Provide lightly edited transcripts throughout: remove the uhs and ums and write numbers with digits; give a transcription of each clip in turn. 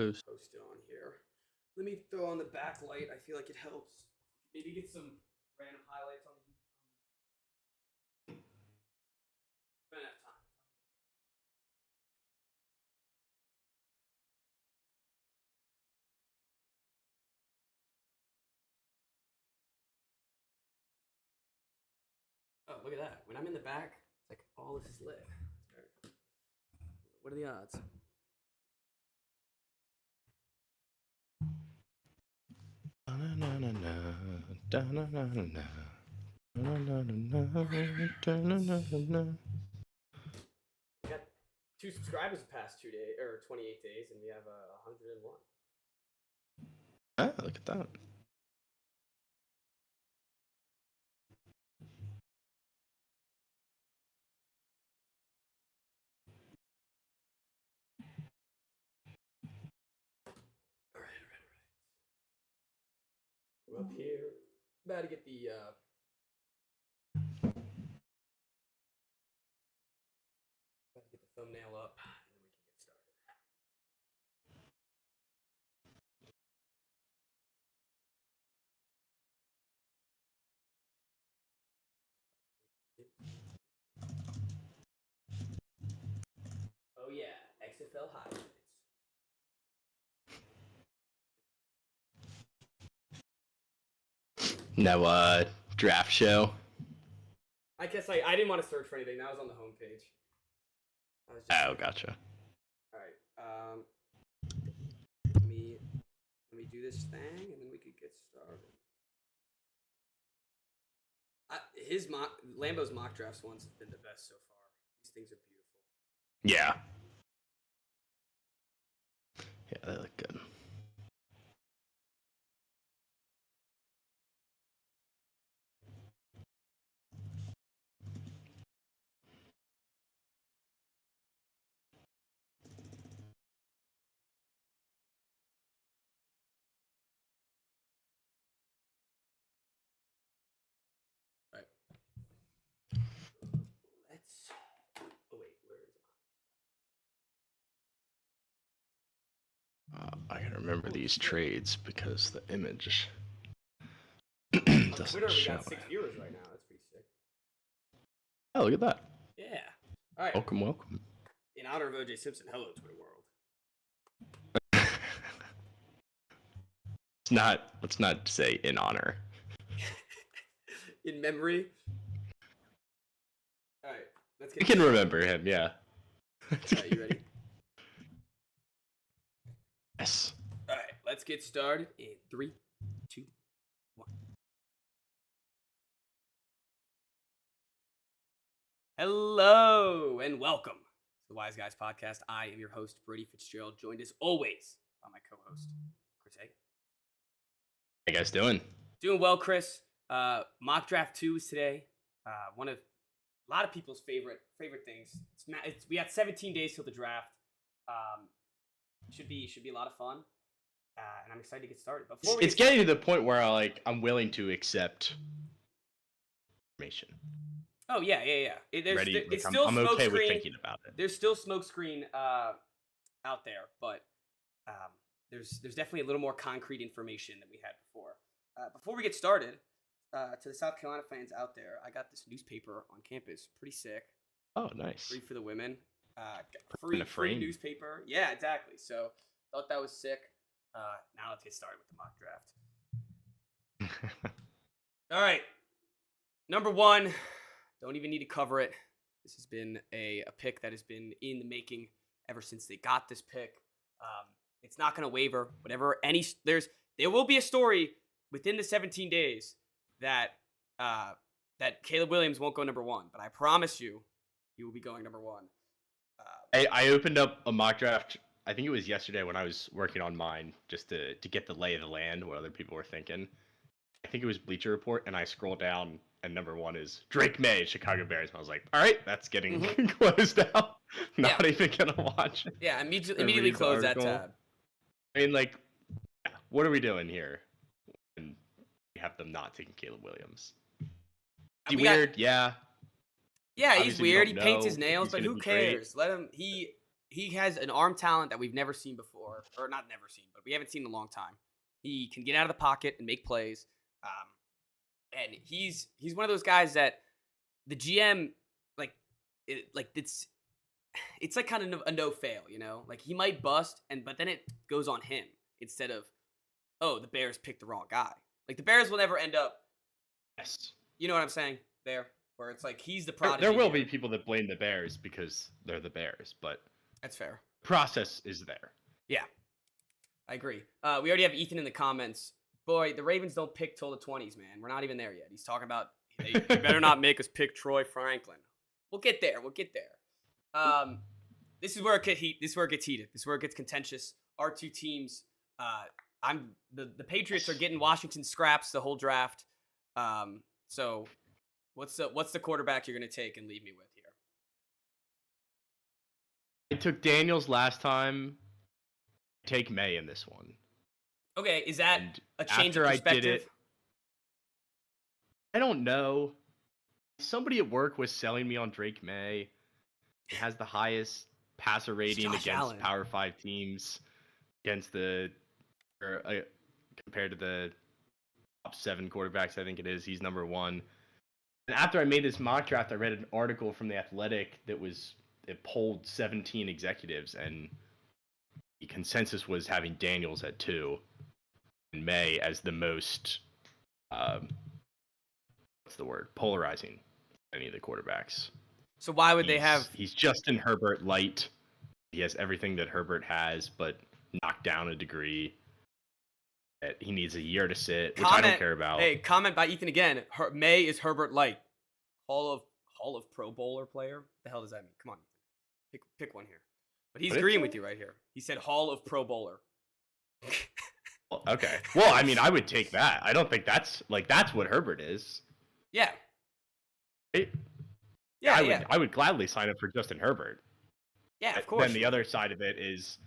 post. Post it on here. Let me throw on the backlight. I feel like it helps. Maybe get some random highlights on the YouTube. Don't have time. Oh, look at that. When I'm in the back, it's like all this is lit. What are the odds? We got 2 subscribers the past 2 days or 28 days, and we have 101. Ah, look at that. All right. We're up here. About to get the thumbnail up, and then we can get started. Oh yeah, XFL highlights. No, draft show. I guess I didn't want to search for anything. That was on the homepage. Oh, gotcha. All right. Let me do this thing, and then we could get started. Lambo's mock drafts ones have been the best so far. These things are beautiful. Yeah. Yeah, they look good. I gotta remember these trades because the image On doesn't Twitter, we show. got 6 viewers right now. That's pretty sick. Oh, look at that. Yeah. All right. Welcome. In honor of OJ Simpson, hello, Twitter world. Let's not say in honor. In memory. All right. Let's get. You can remember him, yeah. All right, you ready? Yes. All right, let's get started in 3, 2, 1. Hello and welcome to the Wise Guys Podcast. I am your host, Brady Fitzgerald, joined as always by my co-host, Chris Hagan. How you guys doing? Doing well, Chris. Mock draft 2 is today. One of a lot of people's favorite things. We got 17 days till the draft. Should be a lot of fun, and I'm excited to get started. It's getting to the point where I'm willing to accept information. Oh yeah. It's still I'm okay with thinking about it. There's still smokescreen out there, but there's definitely a little more concrete information than we had before. Before we get started, to the South Carolina fans out there, I got this newspaper on campus. Pretty sick. Oh, nice. Free for the women. Free newspaper. Yeah, exactly. So thought that was sick. Now let's get started with the mock draft. All right. Number 1. Don't even need to cover it. This has been a pick that has been in the making ever since they got this pick. It's not going to waver. There will be a story within the 17 days that Caleb Williams won't go number 1, but I promise you, he will be going number 1. I opened up a mock draft, I think it was yesterday when I was working on mine, just to get the lay of the land, what other people were thinking. I think it was Bleacher Report, and I scroll down, and number 1 is Drake May, Chicago Bears. And I was like, all right, that's getting closed out. Not even going to watch it. Yeah, immediately close that tab. I mean, what are we doing here? And we have them not taking Caleb Williams. Is he weird? Yeah. Yeah, he's weird. He paints his nails, but who cares? Let him. he has an arm talent that we've never seen before, or not never seen, but we haven't seen in a long time. He can get out of the pocket and make plays, and he's one of those guys that the GM it's like kind of a no fail, like he might bust, but then it goes on him instead of, oh, the Bears picked the wrong guy. Like the Bears will never end up. Yes. You know what I'm saying there? Where it's like he's the prodigy. There will be people that blame the Bears because they're the Bears, but that's fair. Process is there. Yeah, I agree. We already have Ethan in the comments. Boy, the Ravens don't pick till the 20s, man. We're not even there yet. He's talking about they better not make us pick Troy Franklin. We'll get there. This is where it gets heated. This is where it gets contentious. Our two teams. The Patriots are getting Washington scraps the whole draft. So what's the quarterback you're gonna take and leave me with here? I took Daniels last time. Take May in this one. Okay, is that a change of perspective? I don't know. Somebody at work was selling me on Drake May. He has the highest passer rating against Allen. Power 5 teams against compared to the top 7 quarterbacks, I think it is. He's number 1. And after I made this mock draft, I read an article from The Athletic it polled 17 executives, and the consensus was having Daniels at 2 and May as the most polarizing any of the quarterbacks. So why would they have? He's Justin Herbert light. He has everything that Herbert has, but knocked down a degree. He needs a year to sit, which I don't care about. Hey, comment by Ethan again. May is Herbert light. Hall of Pro Bowler player. What the hell does that mean? Come on, pick one here. But he's agreeing with you right here. He said Hall of Pro Bowler. Okay. Well, I mean, I would take that. I don't think that's what Herbert is. Yeah. Right? Yeah, I would gladly sign up for Justin Herbert. Yeah, of course. Then the other side of it is,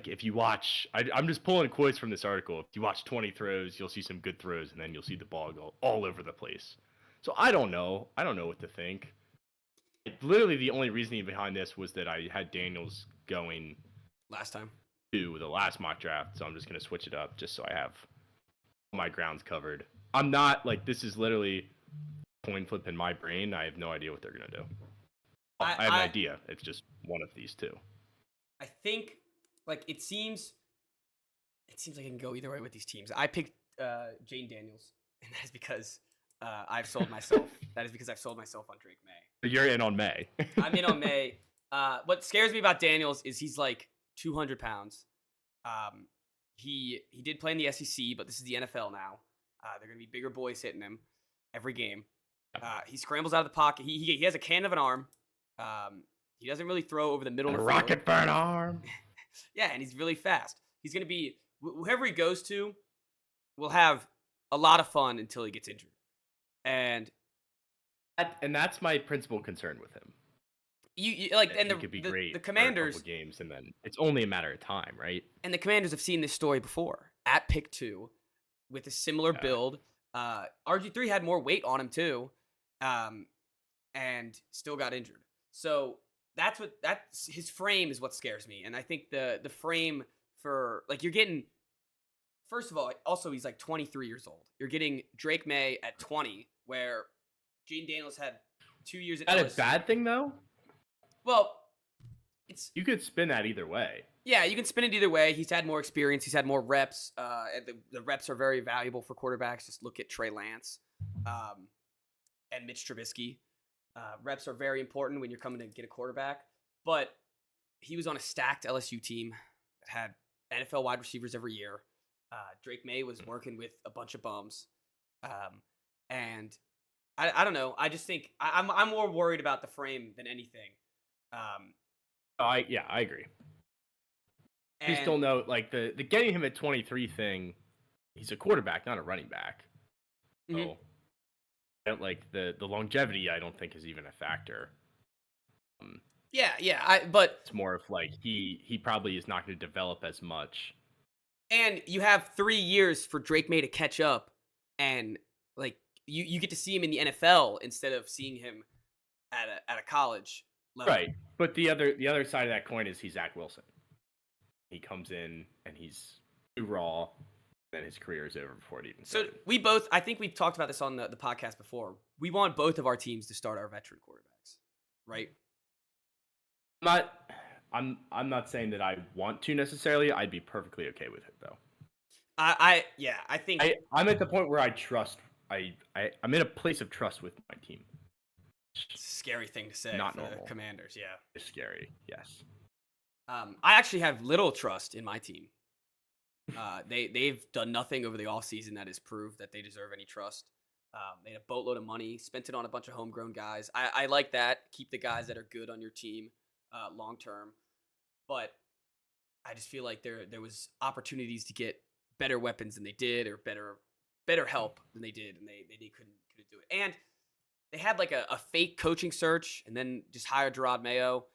if you watch, I'm just pulling quotes from this article. If you watch 20 throws, you'll see some good throws, and then you'll see the ball go all over the place. So I don't know. I don't know what to think. Literally, the only reasoning behind this was that I had Daniels going last time to the last mock draft, so I'm just going to switch it up just so I have my grounds covered. I'm not, this is literally coin flip in my brain. I have no idea what they're going to do. I have an idea. It's just one of these two. I think, it seems like it can go either way with these teams. I picked Jane Daniels, and that is because I've sold myself. That is because I've sold myself on Drake May. You're in on May. I'm in on May. What scares me about Daniels is he's 200 pounds. He did play in the SEC, but this is the NFL now. They're going to be bigger boys hitting him every game. He scrambles out of the pocket. He has a cannon of an arm. He doesn't really throw over the middle of the field. Rocket burn arm. Yeah, and he's really fast. He's going to be, whoever he goes to will have a lot of fun until he gets injured. And that's my principal concern with him. He could be great the Commanders for a couple games, and then it's only a matter of time, right? And the Commanders have seen this story before at pick 2 with a similar build. RG3 had more weight on him too, and still got injured. So that's his frame is what scares me. And I think the frame for you're getting, first of all, also he's 23 years old. You're getting Drake May at 20, where Jane Daniels had 2 years at LSU. Is that a bad thing though? Well, you could spin that either way. Yeah, you can spin it either way. He's had more experience. He's had more reps. And the reps are very valuable for quarterbacks. Just look at Trey Lance and Mitch Trubisky. Reps are very important when you're coming to get a quarterback. But he was on a stacked LSU team that had NFL wide receivers every year. Drake May was working with a bunch of bums. And I don't know. I just think I'm more worried about the frame than anything. I agree. I just don't know, the getting him at 23 thing. He's a quarterback, not a running back. So, the longevity, I don't think is even a factor. But it's more of he probably is not going to develop as much. And you have 3 years for Drake May to catch up, and you get to see him in the NFL instead of seeing him at a college level. Right. But the other side of that coin is he's Zach Wilson. He comes in and he's too raw, then his career is over before it even So started. we both, I think we've talked about this on the podcast before. We want both of our teams to start our veteran quarterbacks, right? I'm not saying that I want to necessarily. I'd be perfectly okay with it though. I think I'm at the point where I trust. I'm in a place of trust with my team. it's a scary thing to say Not for normal. the Commanders, yeah. It's scary, yes. I actually have little trust in my team. They've done nothing over the offseason that has proved that they deserve any trust. They had a boatload of money, spent it on a bunch of homegrown guys. I like that. Keep the guys that are good on your team long term. But I just feel like there was opportunities to get better weapons than they did, or better help than they did, and they couldn't do it. And they had like a fake coaching search, and then just hired Gerard Mayo.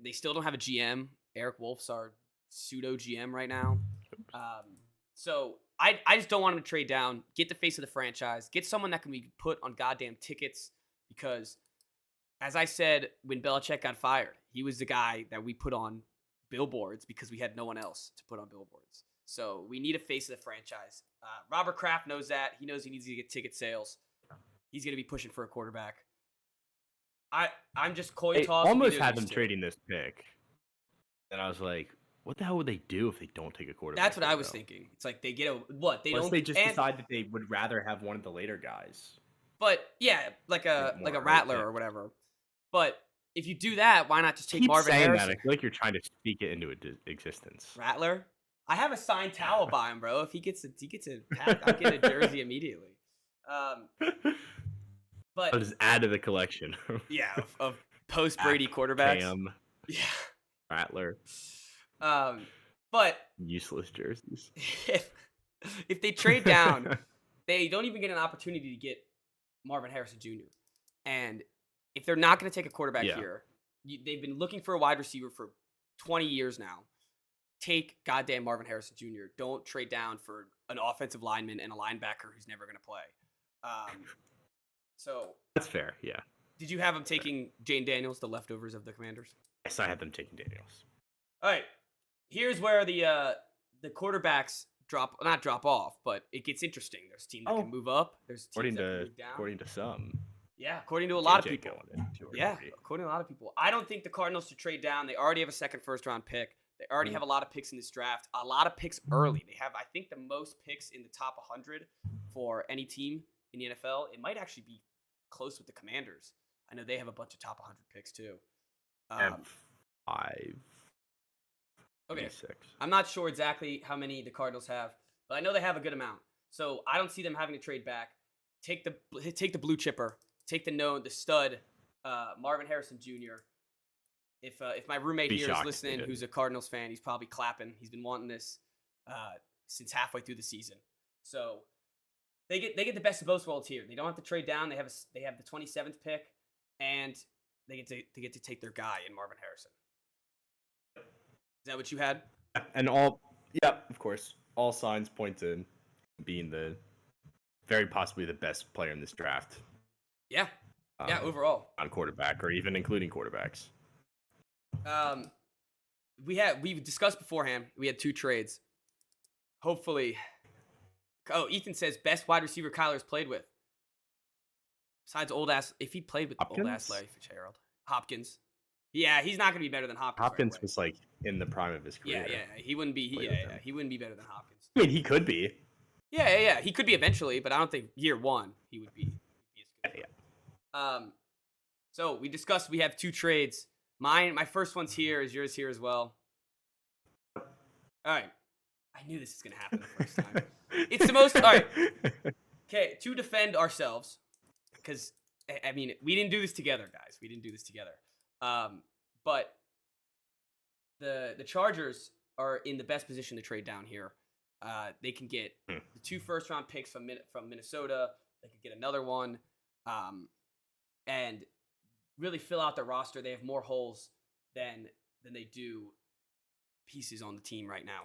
They still don't have a GM. Eric Wolf's our pseudo GM right now. So I just don't want him to trade down. Get the face of the franchise. Get someone that can be put on goddamn tickets, because, as I said, when Belichick got fired, he was the guy that we put on billboards because we had no one else to put on billboards. So we need a face of the franchise. Robert Kraft knows that. He knows he needs to get ticket sales. He's going to be pushing for a quarterback. I'm just coin toss. Almost had them trading this pick. And I was like, what the hell would they do if they don't take a quarterback? That's what I was thinking. It's like they get a what? They Unless don't. They just decide that they would rather have one of the later guys. But yeah, like a Rattler or whatever. But if you do that, why not just take Marvin Harrison? That. I feel like you're trying to speak it into existence. Rattler? I have a signed towel by him, bro. If he gets a pack, I'll get a jersey immediately. But I'll just add to the collection. Yeah, of post Brady quarterbacks. Cam, yeah, Rattler. But useless jerseys. If they trade down, they don't even get an opportunity to get Marvin Harrison Jr. And if they're not going to take a quarterback here, they've been looking for a wide receiver for 20 years now. Take goddamn Marvin Harrison Jr. Don't trade down for an offensive lineman and a linebacker who's never going to play. So that's fair. Yeah. Did you have them taking Jane Daniels, the leftovers of the Commanders? Yes, I had them taking Daniels. All right. Here's where the quarterbacks not drop off, but it gets interesting. There's teams that can move up. There's teams that can move down. According to some. Yeah, according to a lot of people. Yeah, according to a lot of people. I don't think the Cardinals should trade down. They already have a second first-round pick. They already have a lot of picks in this draft. A lot of picks early. They have, I think, the most picks in the top 100 for any team in the NFL. It might actually be close with the Commanders. I know they have a bunch of top 100 picks too. Five. Okay. 6. I'm not sure exactly how many the Cardinals have, but I know they have a good amount. So I don't see them having to trade back. Take the blue chipper. Take the stud, Marvin Harrison Jr. If my roommate here is listening, who's a Cardinals fan, he's probably clapping. He's been wanting this since halfway through the season. So they get the best of both worlds here. They don't have to trade down. They have the 27th pick, and they get to take their guy in Marvin Harrison. Is that what you had? And of course. All signs point to being the very possibly the best player in this draft. Yeah. Overall. On quarterback, or even including quarterbacks. We've discussed beforehand. We had 2 trades. Hopefully. Oh, Ethan says best wide receiver Kyler's played with. Besides if he played with old ass Larry Fitzgerald. Hopkins. Yeah, he's not going to be better than Hopkins. Hopkins was like in the prime of his career. Yeah. He wouldn't be. He wouldn't be better than Hopkins. I mean, he could be. Yeah. He could be eventually, but I don't think year 1 he would be as good. Yeah. So we discussed. We have 2 trades. My first one's here. Is yours here as well? All right. I knew this was going to happen the first time. It's the most. All right. Okay. To defend ourselves, because I mean, we didn't do this together, guys. We didn't do this together. But the Chargers are in the best position to trade down here. They can get the 2 first-round picks from Minnesota. They could get another one, and really fill out their roster. They have more holes than they do pieces on the team right now.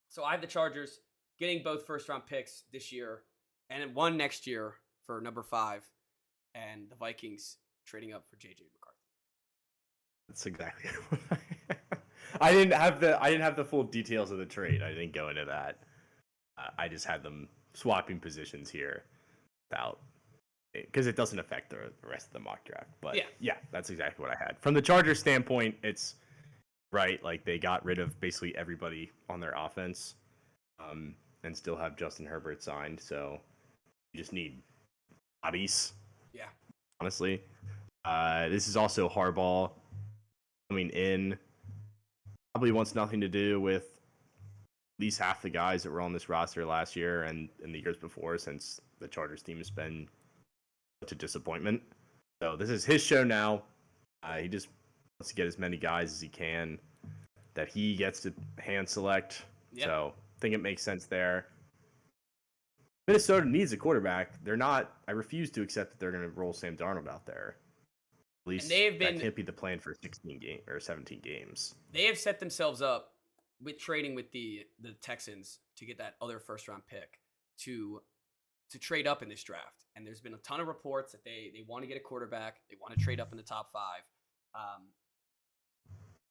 So I have the Chargers getting both first-round picks this year, and then 1 next year for number 5, and the Vikings trading up for J.J. McCarthy. That's exactly what I didn't have the full details of the trade. I didn't go into that. I just had them swapping positions here without because it doesn't affect the rest of the mock draft. But yeah, that's exactly what I had. From the Chargers standpoint, it's right. Like they got rid of basically everybody on their offense, and still have Justin Herbert signed. So you just need bodies. Yeah. Honestly, this is also Harbaugh coming in. Probably wants nothing to do with at least half the guys that were on this roster last year and in the years before, since the Chargers team has been such a disappointment. So this is his show now. He just wants to get as many guys as he can that he gets to hand select. Yep. So I think it makes sense there. Minnesota needs a quarterback. They're not. I refuse to accept that they're going to roll Sam Darnold out there. At least that can't be the plan for 16 games or 17 games. They have set themselves up with trading with the Texans to get that other first round pick to trade up in this draft. And there's been a ton of reports that they want to get a quarterback. They want to trade up in the top 5.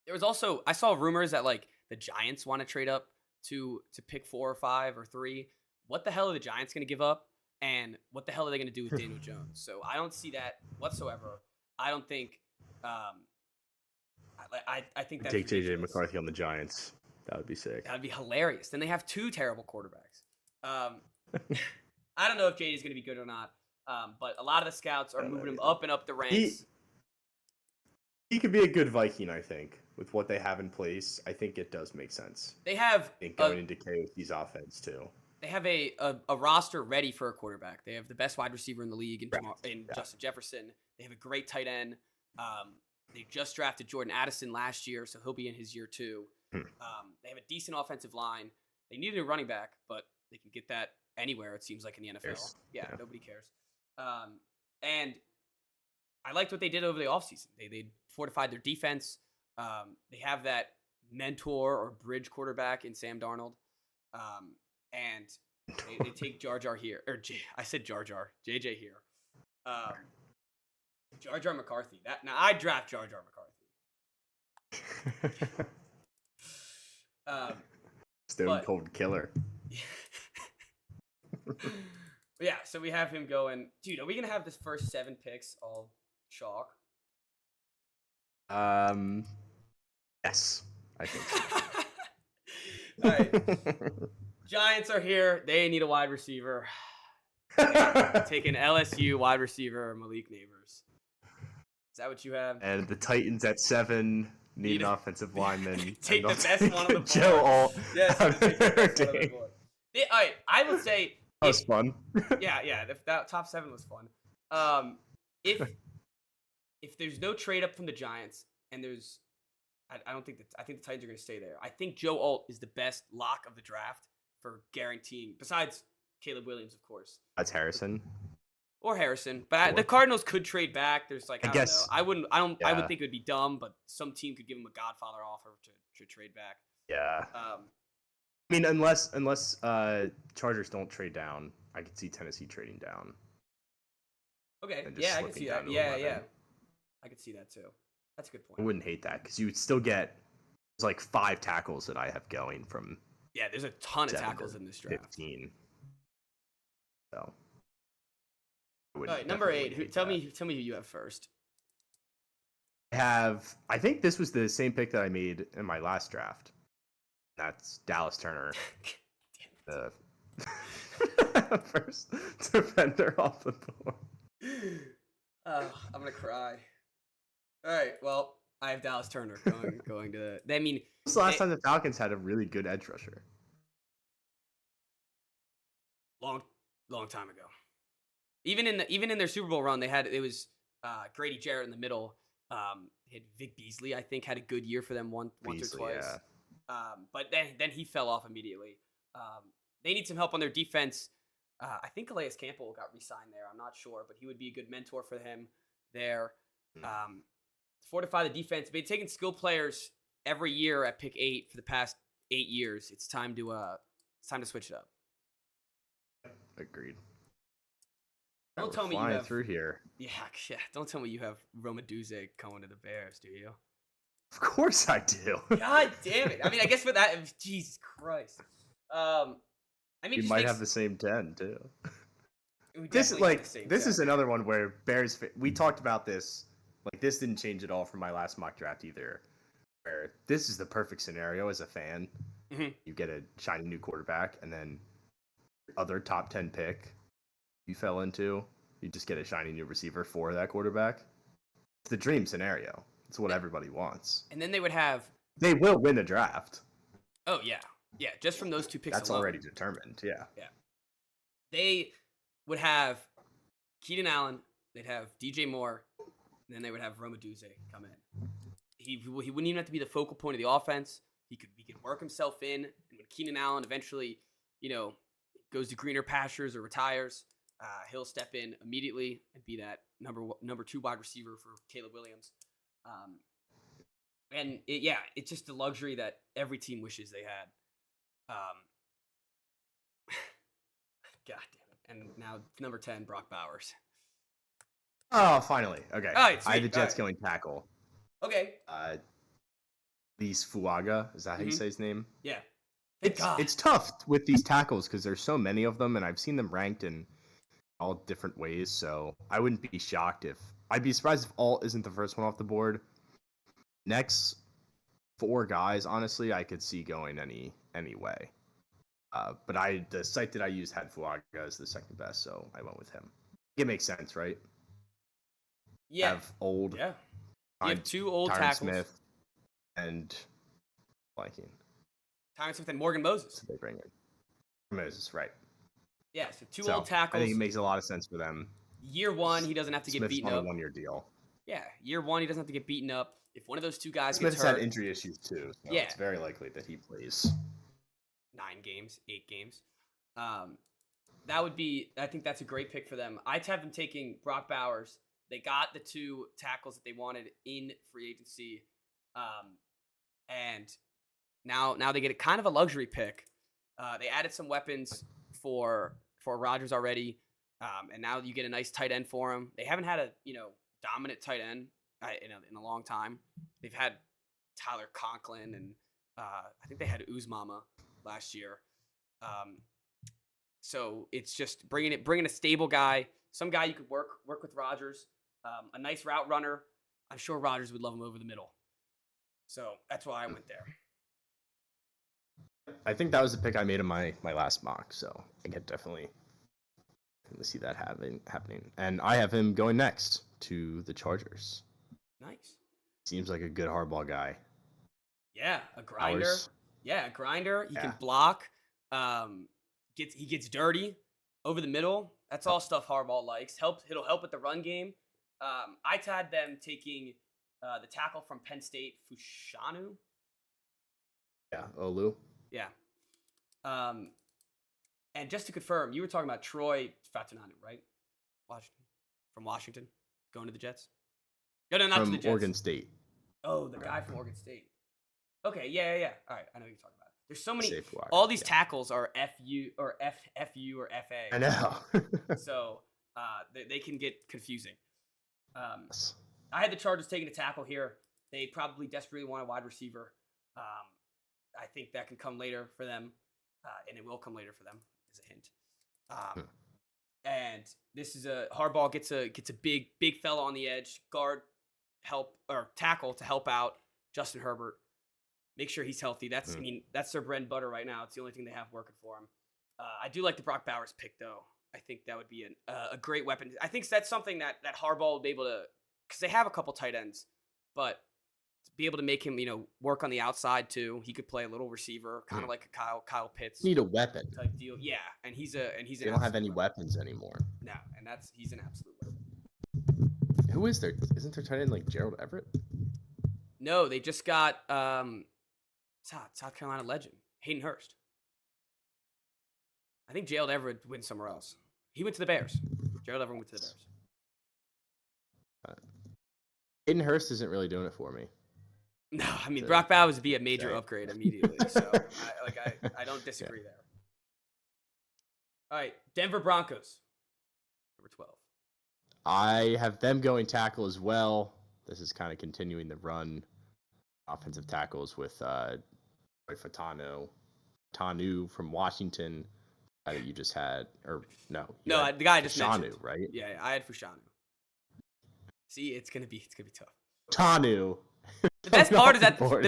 There was also, I saw rumors that like the Giants want to trade up to pick 4 or 5 or 3. What the hell are the Giants going to give up? And what the hell are they going to do with Daniel Jones? So I don't see that whatsoever. I don't think. I think that take JJ McCarthy on the Giants. That would be sick. That would be hilarious. Then they have 2 terrible quarterbacks. I don't know if JJ is going to be good or not. But a lot of the scouts are moving him up and up the ranks. He could be a good Viking, I think, with what they have in place. I think it does make sense. They have going into KOC's offense too. They have a roster ready for a quarterback. They have the best wide receiver in the league in Justin Jefferson. They have a great tight end. They just drafted Jordan Addison last year, so he'll be in his year 2. They have a decent offensive line. They needed a running back, but they can get that anywhere, it seems like, in the NFL. Yeah, nobody cares. And I liked what they did over the offseason. They fortified their defense. They have that mentor or bridge quarterback in Sam Darnold. And they take Jar Jar here. I said Jar Jar. JJ here. Jar Jar McCarthy. I'd draft Jar Jar McCarthy. Stone Cold Killer. Yeah, so we have him going. Dude, are we going to have this first 7 picks all chalk? Yes, I think so. All right. Giants are here. They need a wide receiver. Take an LSU wide receiver, Malik Neighbors. Is that what you have? And the Titans at 7 need an offensive lineman. Take the best one on the board. Joe Alt. Yes, take the best one on the board. All right, I would say that was fun. Yeah. That top 7 was fun. If there's no trade up from the Giants, and there's, I think the Titans are going to stay there. I think Joe Alt is the best lock of the draft for guaranteeing, besides Caleb Williams, of course. That's Harrison. Or Harrison, but the Cardinals could trade back. There's like I guess know. I would think it would be dumb, but some team could give him a Godfather offer to trade back. Yeah. I mean, unless Chargers don't trade down, I could see Tennessee trading down. Okay. Yeah, I can see that. Yeah. I could see that too. That's a good point. I wouldn't hate that because you would still get like 5 tackles that I have going from. Yeah, there's a ton of tackles in this draft. 15. So. All right, number 8. Tell me who you have first. I think this was the same pick that I made in my last draft. That's Dallas Turner. The first defender off the board. I'm gonna cry. All right, well, I have Dallas Turner going to. I mean, this was the last time the Falcons had a really good edge rusher. Long time ago. Even in their Super Bowl run, it was Grady Jarrett in the middle. They had Vic Beasley, I think, had a good year for them once or twice. Yeah. But then he fell off immediately. They need some help on their defense. I think Calais Campbell got re-signed there. I'm not sure, but he would be a good mentor for him there. Fortify the defense. They've taken skill players every year at pick 8 for the past 8 years. It's time to switch it up. Agreed. Don't tell me you have through here. Yeah. Don't tell me you have Roma Duze going to the Bears, do you? Of course I do. God damn it! I mean, I guess for that, Jesus Christ. I mean, You just might makes have the same 10 too. we This is definitely have the like same. this 10. is another one where we talked about this. Like this didn't change at all from my last mock draft either. Where this is the perfect scenario as a fan. Mhm. You get a shiny new quarterback, and then other top 10 pick you fell into, you just get a shiny new receiver for that quarterback. It's the dream scenario. It's what everybody wants. And then they would have. They will win a draft. Oh yeah, yeah. Just from those two picks That's alone. already determined. Yeah. Yeah. They would have Keenan Allen. They'd have DJ Moore. And then they would have Romaduze come in. He wouldn't even have to be the focal point of the offense. He could work himself in. And when Keenan Allen eventually, goes to greener pastures or retires, he'll step in immediately and be that number 2 wide receiver for Caleb Williams. And it's just a luxury that every team wishes they had. God damn it! And now number 10, Brock Bowers. Oh, finally. Okay. All right, I had the sweet. Jets All going tackle. Okay. These Fuaga, is that how you say his name? Yeah. It's tough with these tackles because there's so many of them, and I've seen them ranked in all different ways. So I wouldn't be shocked if I'd be surprised if Alt isn't the first one off the board. Next 4 guys, honestly, I could see going any way. But the site that I used had Fuaga as the second best, so I went with him. It makes sense, right? Yeah. Have old. Yeah. You have 2 old Tyron tackles. Smith and blanking. Tyron Smith and Morgan Moses. So they bring in Moses, right? Yeah, so 2 old tackles. I think it makes a lot of sense for them. Year 1, he doesn't have to get beaten up. Smith's on a 1-year deal. Yeah, year 1, he doesn't have to get beaten up. If one of those 2 guys Smith's gets hurt, had injury issues too, so yeah, it's very likely that he plays 9 games, 8 games. That would be. I think that's a great pick for them. I'd have them taking Brock Bowers. They got the 2 tackles that they wanted in free agency, and now they get a kind of a luxury pick. They added some weapons for Rodgers already, and now you get a nice tight end for him. They haven't had a dominant tight end in a long time. They've had Tyler Conklin, and I think they had Uzmama last year. So it's just bringing a stable guy, some guy you could work with Rodgers, a nice route runner. I'm sure Rodgers would love him over the middle. So that's why I went there. I think that was the pick I made in my last mock, so I can definitely see that happening. And I have him going next to the Chargers. Nice. Seems like a good hardball guy. Yeah, a grinder. Ours. Yeah, a grinder. He can block. He gets dirty over the middle. That's all stuff Harbaugh likes. It'll help with the run game. I had them taking the tackle from Penn State, Fushanu. Yeah, Olu. Yeah. And just to confirm, you were talking about Troy Fatunanu, right? From Washington, going to the Jets. No, not from to the Jets. Oregon State. Oh, the guy from Oregon State. Okay, yeah. All right, I know what you're talking about. There's so many. Walker, all these tackles are FU or FU or FA. I know. So they can get confusing. I had the Chargers taking a tackle here. They probably desperately want a wide receiver. I think that can come later for them, and it will come later for them, as a hint. And this is Harbaugh gets a big fella on the edge, tackle to help out Justin Herbert. Make sure he's healthy. That's their bread and butter right now. It's the only thing they have working for them. I do like the Brock Bowers pick though. I think that would be a great weapon. I think that's something that Harbaugh would be able to, because they have a couple tight ends, but to be able to make him work on the outside too. He could play a little receiver, kind of like a Kyle Pitts. Need a weapon type deal. Yeah, and he's an. They don't have any weapons anymore. No, and he's an absolute weapon. Who is there? Isn't there tight end like Gerald Everett? No, they just got South Carolina legend Hayden Hurst. I think Gerald Everett went somewhere else. He went to the Bears. Gerald Everett went to the Bears. Hayden Hurst isn't really doing it for me. No, I mean Brock Bowers would be a major upgrade immediately. So I don't disagree there. All right, Denver Broncos, number 12. I have them going tackle as well. This is kind of continuing the run offensive tackles with Tanu from Washington that you just had, or no, you No, had the guy I just Fashanu, mentioned. right? Yeah, I had Fushanu. See, it's gonna be tough. Tanu. The best part is that well.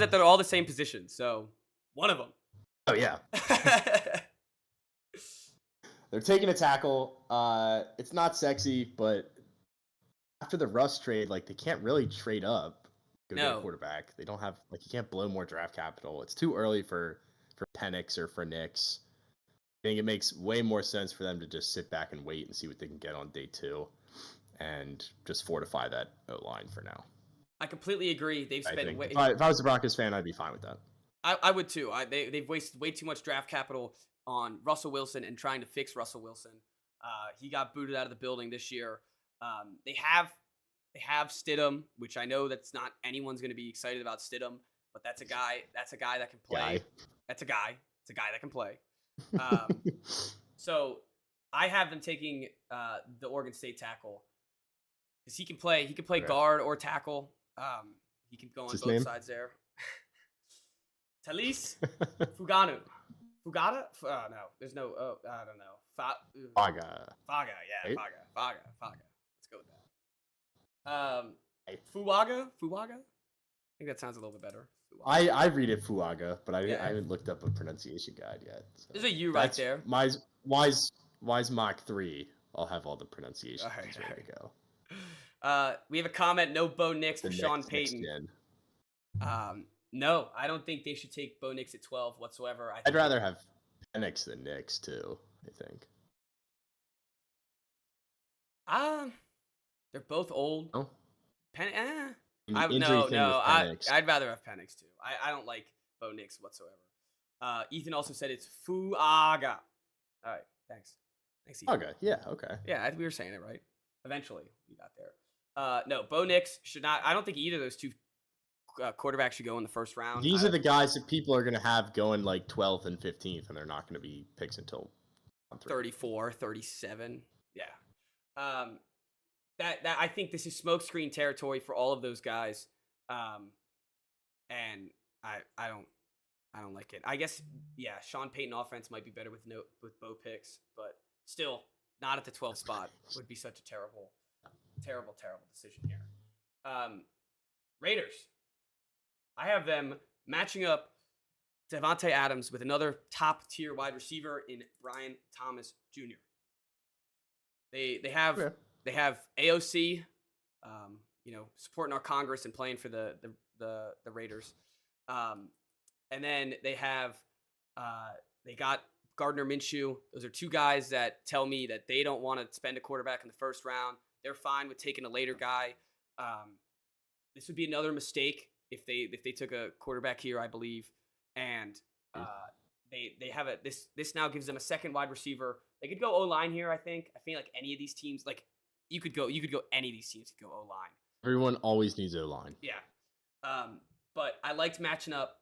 they're all the same position. So one of them. Oh yeah, they're taking a tackle. It's not sexy, but after the Russ trade, like they can't really trade up, go get a No. quarterback. They don't have you can't blow more draft capital. It's too early for Penix or for Nix. I think it makes way more sense for them to just sit back and wait and see what they can get on day 2, and just fortify that O line for now. I completely agree. They've spent if I was a Broncos fan, I'd be fine with that. I would too. They've wasted way too much draft capital on Russell Wilson and trying to fix Russell Wilson. He got booted out of the building this year. They have Stidham, which I know that's not anyone's going to be excited about Stidham, but that's a guy that can play. That's a guy. It's a guy that can play. So I have them taking the Oregon State tackle because he can play. He can play guard or tackle. He can go on both sides there. Talis Fuganu. Fugata? No, there's no. I don't know. Faga. Yeah, right? Faga. Let's go with that. Fuaga. I think that sounds a little bit better. I read it Fuaga, but I haven't looked up a pronunciation guide yet. So. There's a U right there. Wise Mach 3. I'll have all the pronunciations ready to go. We have a comment. No Bo Nix for Sean Payton. No, I don't think they should take Bo Nix at 12 whatsoever. I'd rather have Penix than Nix too. I think. They're both old. Oh. I'd rather have Penix too. I don't like Bo Nix whatsoever. Ethan also said it's Fuaga. All right, thanks, Ethan. Fuaga, yeah, okay. Yeah, we were saying it right. Eventually, we got there. No, Bo Nix should not. I don't think either of those two quarterbacks should go in the first round. These are the guys that people are going to have going like 12th and 15th, and they're not going to be picks until 34, 37. Yeah. That I think this is smokescreen territory for all of those guys. And I don't like it. I guess Sean Payton offense might be better with Bo picks, but still not at the 12th spot would be such a terrible decision here. Raiders. I have them matching up Devontae Adams with another top tier wide receiver in Brian Thomas Jr. They have AOC, supporting our Congress and playing for the Raiders. And then they got Gardner Minshew. Those are two guys that tell me that they don't want to spend a quarterback in the first round. They're fine with taking a later guy. This would be another mistake if they took a quarterback here, I believe. And they have this now gives them a second wide receiver. They could go O-line here, I think. I feel like any of these teams, like you could go any of these teams could go O-line. Everyone always needs O-line. Yeah. But I liked matching up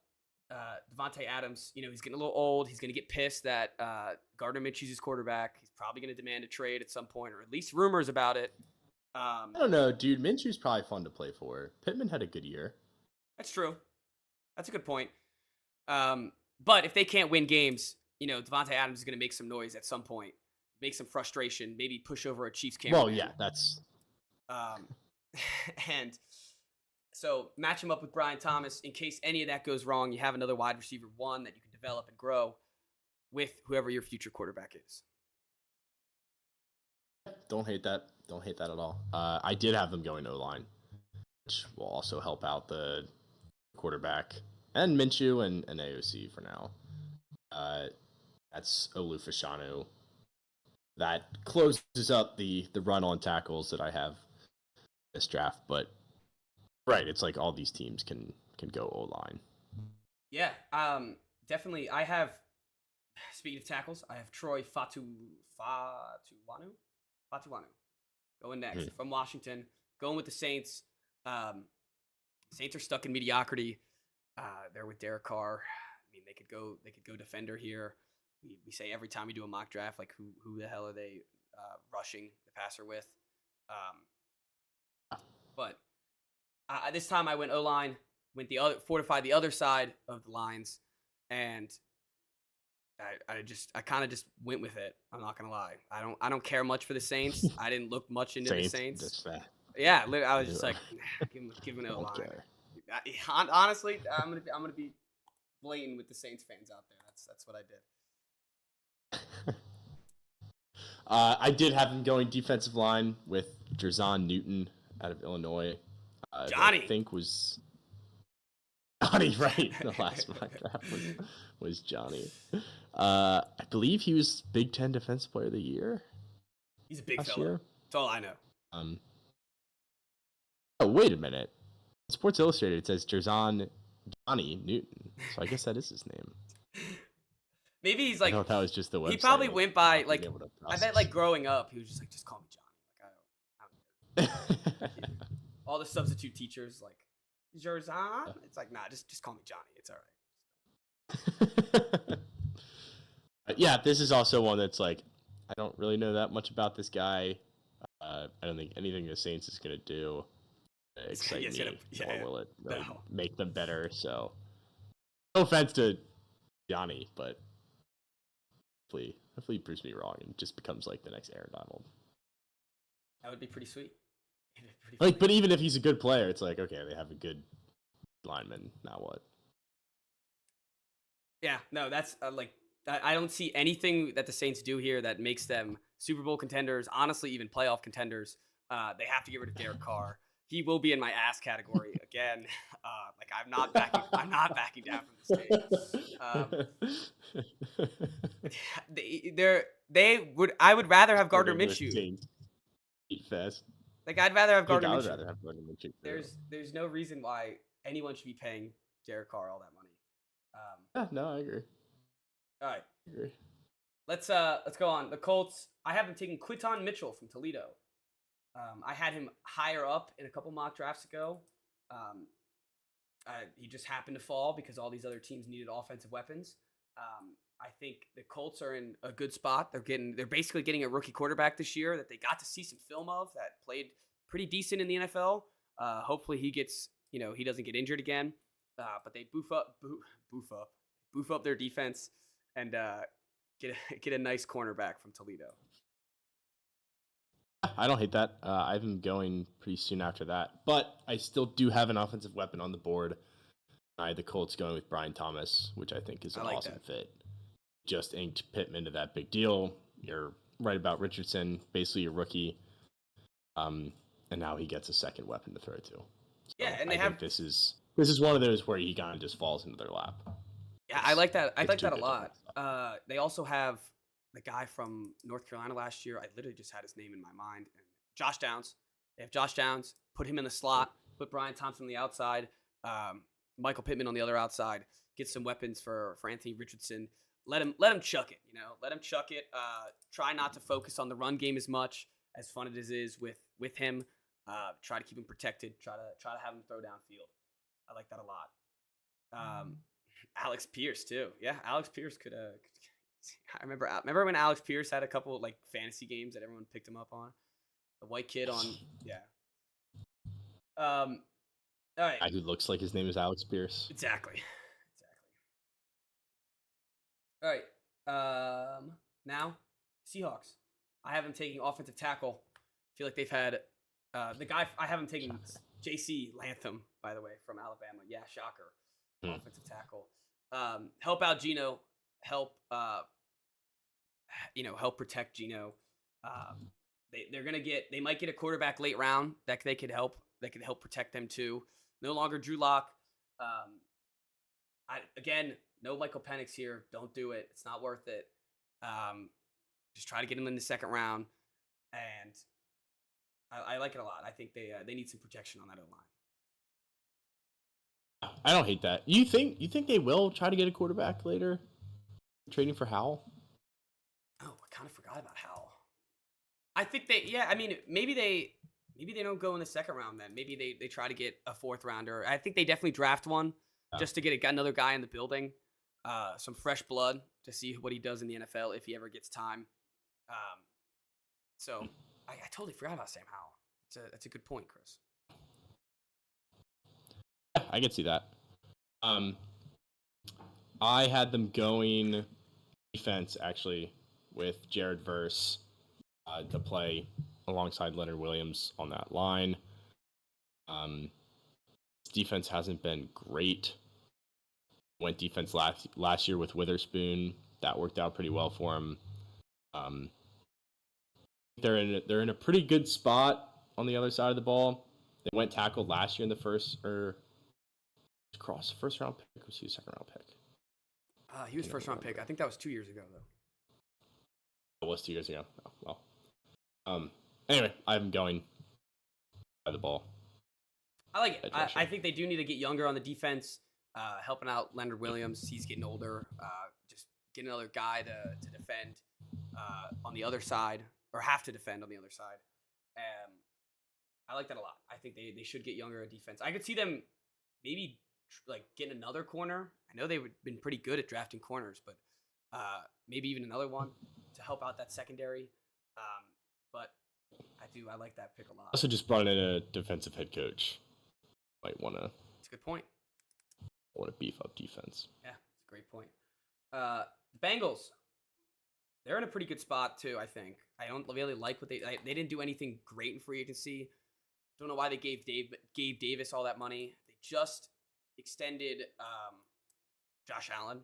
Devontae Adams. He's getting a little old. He's going to get pissed that Gardner Minshew's his quarterback. He's probably going to demand a trade at some point, or at least rumors about it. I don't know, dude. Minshew's probably fun to play for. Pittman had a good year. That's true. That's a good point. But if they can't win games, Devontae Adams is going to make some noise at some point, make some frustration, maybe push over a Chiefs camera. Well, yeah, that's. And so match him up with Brian Thomas in case any of that goes wrong. You have another wide receiver one that you can develop and grow with whoever your future quarterback is. Don't hate that. Don't hate that at all. I did have them going O-line, which will also help out the quarterback and Minshew and AOC for now. That's Olu Fashanu. That closes up the run on tackles that I have this draft. But right, it's like all these teams can go O-line. Yeah, definitely. I have, speaking of tackles, I have Troy Fatuanu going next from Washington, going with the Saints. Saints are stuck in mediocrity. They're with Derek Carr. I mean, they could go defender here. We say every time we do a mock draft, like who the hell are they rushing the passer with? But this time I went O-line. fortified the other side of the lines, and I kind of just went with it. I'm not gonna lie. I don't care much for the Saints. I didn't look much into the Saints. Just that. Yeah, I was just like, give him an O-line. Honestly, I'm gonna be blatant with the Saints fans out there. That's what I did. I did have him going defensive line with Jerzon Newton out of Illinois. Johnny, I think was Johnny, right? The last mock draft was Johnny. I believe he was Big Ten Defensive Player of the Year. He's a big fella. That's all I know. Oh, wait a minute. Sports Illustrated, it says Jerzon Johnny Newton. So I guess that is his name. Maybe he's like. I thought that was just the website. He probably went by like. I bet like growing up, he was just like, just call me Johnny. Like I don't all the substitute teachers like, Jerzon. It's like, nah, just call me Johnny. It's all right. Yeah, this is also one that's like, I don't really know that much about this guy. I don't think anything the Saints is gonna do excite me, nor will it really make them better. So, no offense to Johnny, but hopefully he proves me wrong and just becomes like the next Aaron Donald. That would be pretty sweet. Like, but even if he's a good player, it's like, okay, they have a good lineman. Now what? Yeah, no, that's like, I don't see anything that the Saints do here that makes them Super Bowl contenders. Honestly, even playoff contenders. They have to get rid of Derek Carr. He will be in my ass category again. Like I'm not backing down from the Saints. I would rather have Gardner Minshew. Eat fast. Like I'd rather have Gardner Minshew. I would rather have Gardner Minshew. There's no reason why anyone should be paying Derek Carr all that money. No, I agree. All right. I agree. Let's go on. The Colts. I have him taking Quinton Mitchell from Toledo. I had him higher up in a couple mock drafts ago. He just happened to fall because all these other teams needed offensive weapons. I think the Colts are in a good spot. They're basically getting a rookie quarterback this year that they got to see some film of that played pretty decent in the NFL. Hopefully he gets, he doesn't get injured again. But they boof up their defense and get a nice cornerback from Toledo. I don't hate that. I have him going pretty soon after that, but I still do have an offensive weapon on the board. I had the Colts going with Brian Thomas, which I think is an awesome fit. Just inked Pittman to that big deal. You're right about Richardson, basically a rookie. And now he gets a second weapon to throw to. So yeah, and I think this is one of those where he kind of just falls into their lap. Yeah, I like that. I like that a lot. They also have the guy from North Carolina last year. I literally just had his name in my mind. Josh Downs. They have Josh Downs. Put him in the slot. Put Brian Thompson on the outside. Michael Pittman on the other outside. Get some weapons for Anthony Richardson. Let him chuck it. Let him chuck it. Try not to focus on the run game as much, as fun as it is with him. Try to keep him protected. Try to have him throw downfield. I like that a lot. Alex Pierce too. Yeah, Alex Pierce could. I remember when Alex Pierce had a couple like fantasy games that everyone picked him up on. The white kid on. Yeah. All right. Guy who looks like his name is Alex Pierce. Exactly. All right. Now, Seahawks. I have him taking offensive tackle. I feel like they've had the guy. I have him taking J.C. Latham, by the way, from Alabama. Yeah, shocker. Offensive tackle. Help out Geno. Help protect Geno. They might get a quarterback late round that they could help. That could help protect them too. No longer Drew Lock. No Michael Penix here. Don't do it. It's not worth it. Just try to get him in the second round, and I like it a lot. I think they need some protection on that O-line. I don't hate that. You think they will try to get a quarterback later? Trading for Howell? Oh, I kind of forgot about Howell. I think maybe they don't go in the second round then. Maybe they try to get a fourth rounder. I think they definitely draft one just to get another guy in the building. Some fresh blood to see what he does in the NFL if he ever gets time. So I totally forgot about Sam Howell. That's a good point, Chris. I could see that. I had them going defense, actually, with Jared Verse to play alongside Leonard Williams on that line. Defense hasn't been great. Went defense last year with Witherspoon. That worked out pretty well for him. They're in a pretty good spot on the other side of the ball. They went tackled last year in the first round pick. Was he a second round pick? He was first round pick. I think that was 2 years ago though. It was 2 years ago. Oh, well. Anyway, I'm going by the ball. I like it. I think they do need to get younger on the defense, helping out Leonard Williams. He's getting older. Just get another guy to defend on the other side, or have to defend on the other side. I like that a lot. I think they should get younger at defense. I could see them maybe like getting another corner. I know they've been pretty good at drafting corners, but maybe even another one to help out that secondary. But I like that pick a lot. Also, just brought in a defensive head coach. Might want to. That's a good point. Want to beef up defense. Yeah, it's a great point. The Bengals, they're in a pretty good spot too. I think I don't really like what they didn't do anything great in free agency. Don't know why they gave Davis all that money. They just extended Josh Allen,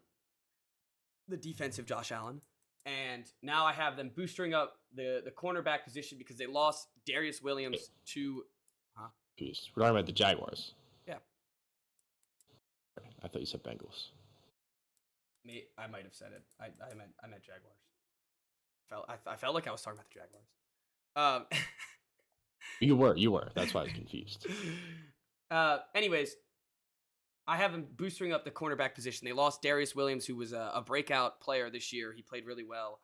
the defensive Josh Allen, and now I have them boosting up the cornerback position because they lost Darius Williams to. We're talking about the Jaguars. Yeah. I thought you said Bengals. I might have said it. I meant Jaguars. I felt like I was talking about the Jaguars. You were. That's why I was confused. Anyways, I have them boosting up the cornerback position. They lost Darius Williams, who was a breakout player this year. He played really well.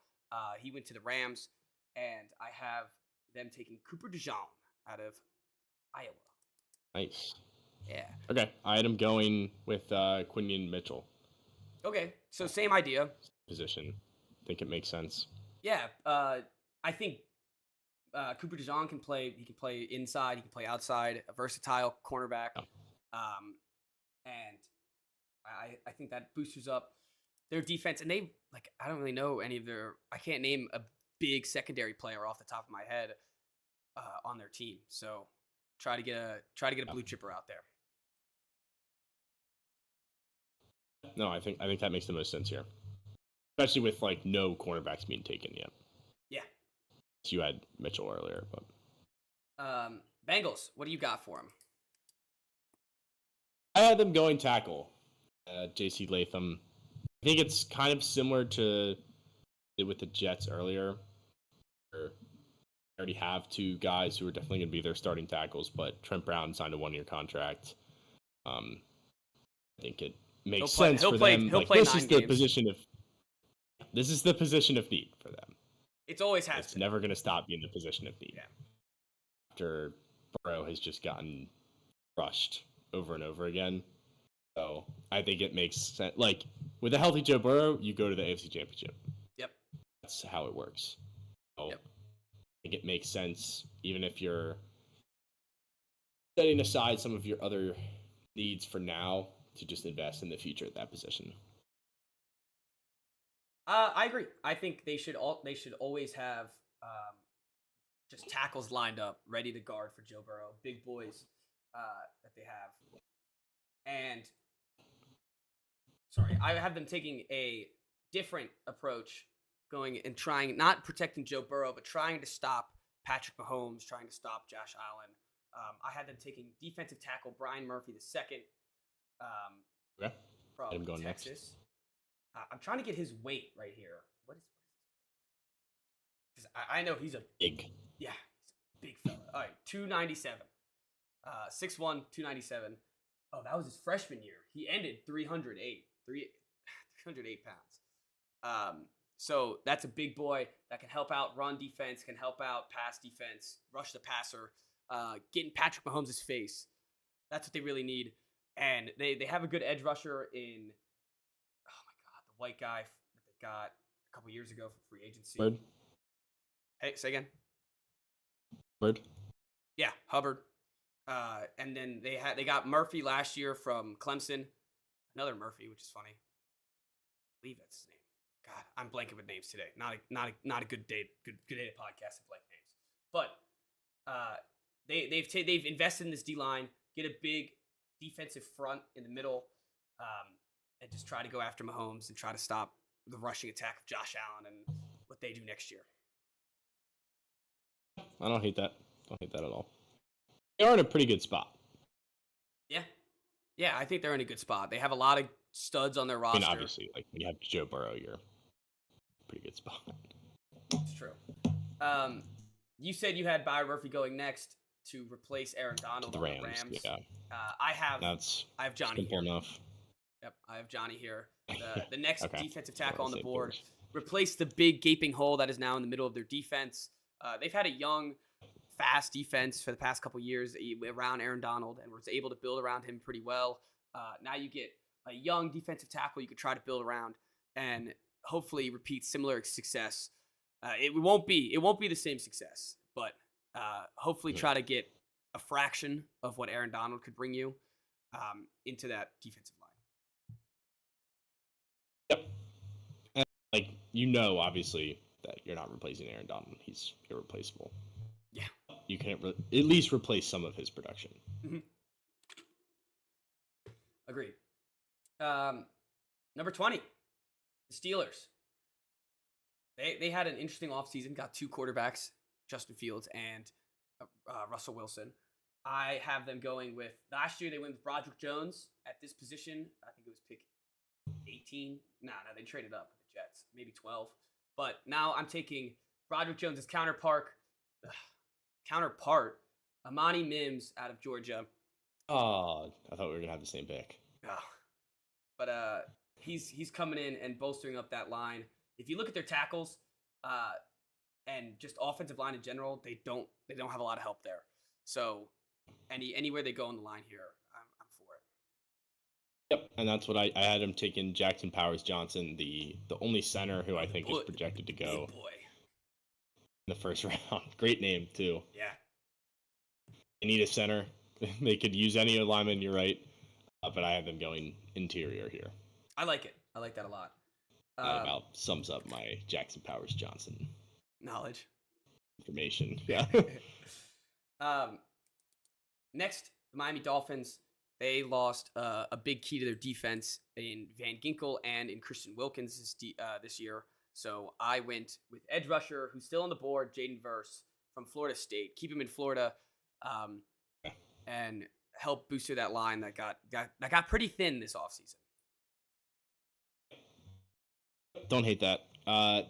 He went to the Rams, and I have them taking Cooper DeJean out of Iowa. Nice. Yeah. Okay, I had him going with Quinion Mitchell. Okay, so same idea. Position. think it makes sense. Yeah, I think Cooper DeJean can play. He can play inside. He can play outside. A versatile cornerback. Oh. And I think that boosters up their defense. And they I don't really know any of their. I can't name a big secondary player off the top of my head on their team. So try to get a blue chipper out there. No, I think that makes the most sense here, especially with no cornerbacks being taken yet. Yeah. You had Mitchell earlier, but Bengals. What do you got for them? I had them going tackle. J.C. Latham. I think it's kind of similar to with the Jets earlier. They already have two guys who are definitely going to be their starting tackles, but Trent Brown signed a 1-year contract. I think it makes sense for them. This is the position of need for them. It's always has. It's never going to stop being the position of need. Yeah. After Burrow has just gotten crushed over and over again. So I think it makes sense. With a healthy Joe Burrow, you go to the AFC Championship. Yep. That's how it works. So yep. I think it makes sense, even if you're setting aside some of your other needs for now, to just invest in the future at that position. I agree. I think they should always have just tackles lined up, ready to guard for Joe Burrow. Big boys that they have. And I have them taking a different approach, going and trying, not protecting Joe Burrow, but trying to stop Patrick Mahomes, trying to stop Josh Allen. I had them taking defensive tackle Brian Murphy II. From I'm going Texas. Next. I'm trying to get his weight right here. What is? Because I know he's a big. Yeah, he's a big fella. All right, 297. 6'1", 297. Oh, that was his freshman year. He ended 308 pounds. So that's a big boy that can help out run defense, can help out pass defense, rush the passer, get in Patrick Mahomes' face. That's what they really need. And they have a good edge rusher in, oh my God, the white guy that they got a couple years ago for free agency. Hubbard. Hey, say again. Hubbard. Yeah, Hubbard. And then they got Murphy last year from Clemson, another Murphy, which is funny. I believe that's his name. God, I'm blanking with names today. Not a good day. Good day to podcast and blank names. But they've invested in this D line, get a big defensive front in the middle, and just try to go after Mahomes and try to stop the rushing attack of Josh Allen and what they do next year. I don't hate that. Don't hate that at all. They are in a pretty good spot. Yeah, I think they're in a good spot. They have a lot of studs on their I roster. mean, obviously, like when you have Joe Burrow, you're in a pretty good spot. It's true. You said you had Byron Murphy going next to replace Aaron Donald The on Rams, the Rams. yeah. I have Johnny simple here. enough. Yep, I have Johnny here. The next Okay. defensive tackle on the Same board. page. Replace the big gaping hole that is now in the middle of their defense. They've had a young, fast defense for the past couple years around Aaron Donald, and was able to build around him pretty well. Now you get a young defensive tackle you could try to build around, and hopefully repeat similar success. It won't be the same success, but hopefully try to get a fraction of what Aaron Donald could bring you into that defensive line. Yep. And, obviously, that you're not replacing Aaron Donald. He's irreplaceable. Yeah. You can at least replace some of his production. Mm-hmm. Agreed. Number 20, the Steelers. They had an interesting offseason, got two quarterbacks, Justin Fields and Russell Wilson. I have them going with, last year they went with Broderick Jones at this position. I think it was pick 18. No, they traded up with the Jets, maybe 12. But now I'm taking Broderick Jones' counterpart, Amani Mims out of Georgia. Oh, I thought we were going to have the same pick. But he's coming in and bolstering up that line. If you look at their tackles and just offensive line in general, they don't have a lot of help there. So anywhere they go on the line here, I'm for it. Yep, and that's what I had him taking Jackson Powers Johnson, the only center who I think is projected to go in the first round. Great name too. Yeah. They need a center. They could use any lineman. You're right, but I have them going interior here. I like it. I like that a lot. That about sums up my Jackson Powers Johnson knowledge information. Yeah. Next, the Miami Dolphins. They lost a big key to their defense in Van Ginkel and in Christian Wilkins this year. So I went with edge rusher, who's still on the board, Jaden Verse from Florida State. Keep him in Florida, and help booster that line that got pretty thin this offseason. Don't hate that.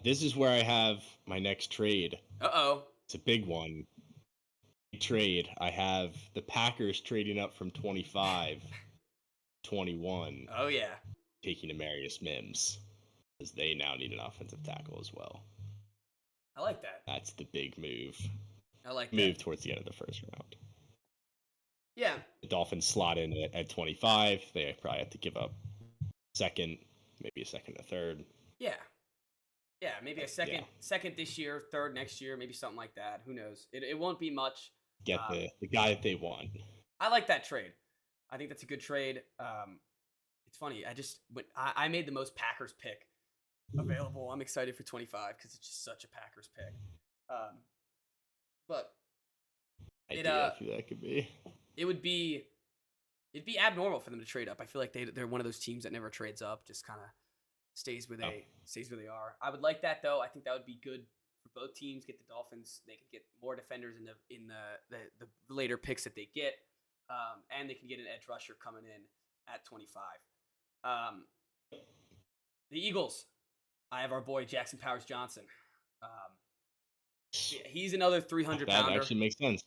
This is where I have my next trade. Uh-oh. It's a big one. Trade. I have the Packers trading up from 25 21. Oh, yeah. Taking Amarius Mims, because they now need an offensive tackle as well. I like that. That's the big move. I like move that. Towards the end of the first round. Yeah. The Dolphins slot in at 25. They probably have to give up second, maybe a second, a third. Yeah. Yeah, maybe a second this year, third next year, maybe something like that. Who knows? It won't be much. Get the guy that they want. I like that trade. I think that's a good trade. It's funny. I made the most Packers pick available. I'm excited for 25 because it's just such a Packers pick. But I do know who that could be. It'd be abnormal for them to trade up. I feel like they're one of those teams that never trades up, just kind of stays where they are. I would like that though. I think that would be good for both teams. Get the Dolphins, they can get more defenders in the later picks that they get, and they can get an edge rusher coming in at 25. The Eagles, I have our boy Jackson Powers Johnson. He's another 300 pounder. That actually makes sense.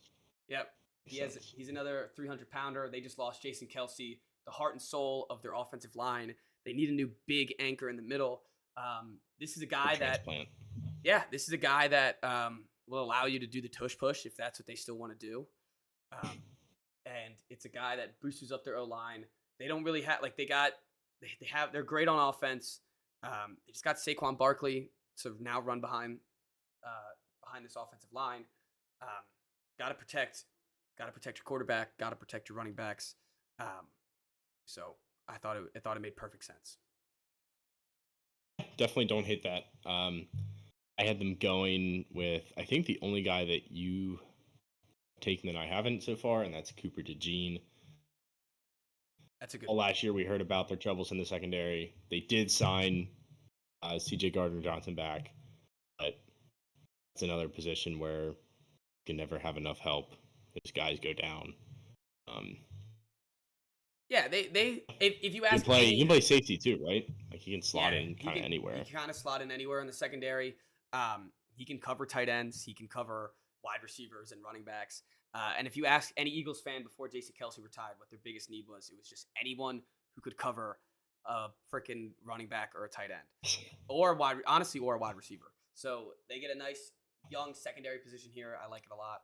Yep. He's another 300 pounder. They just lost Jason Kelsey, the heart and soul of their offensive line. They need a new big anchor in the middle. This is a guy that will allow you to do the tush push if that's what they still want to do. And it's a guy that boosters up their O-line. They don't really have they're great on offense. They just got Saquon Barkley to now run behind this offensive line. Got to protect Got to protect your quarterback. Got to protect your running backs. So I thought it made perfect sense. Definitely don't hate that. I had them going with, I think, the only guy that you taken that I haven't so far, and that's Cooper DeJean. That's a good All one. last year we heard about their troubles in the secondary. They did sign CJ Gardner-Johnson back, but it's another position where you can never have enough help. Those guys go down. Yeah, if you You ask can any, play safety too, right? Like he can slot yeah, in kind of anywhere. He can kind of slot in anywhere in the secondary. He can cover tight ends. He can cover wide receivers and running backs. And if you ask any Eagles fan before Jason Kelsey retired what their biggest need was, it was just anyone who could cover a freaking running back or a tight end, or a wide receiver. So they get a nice young secondary position here. I like it a lot.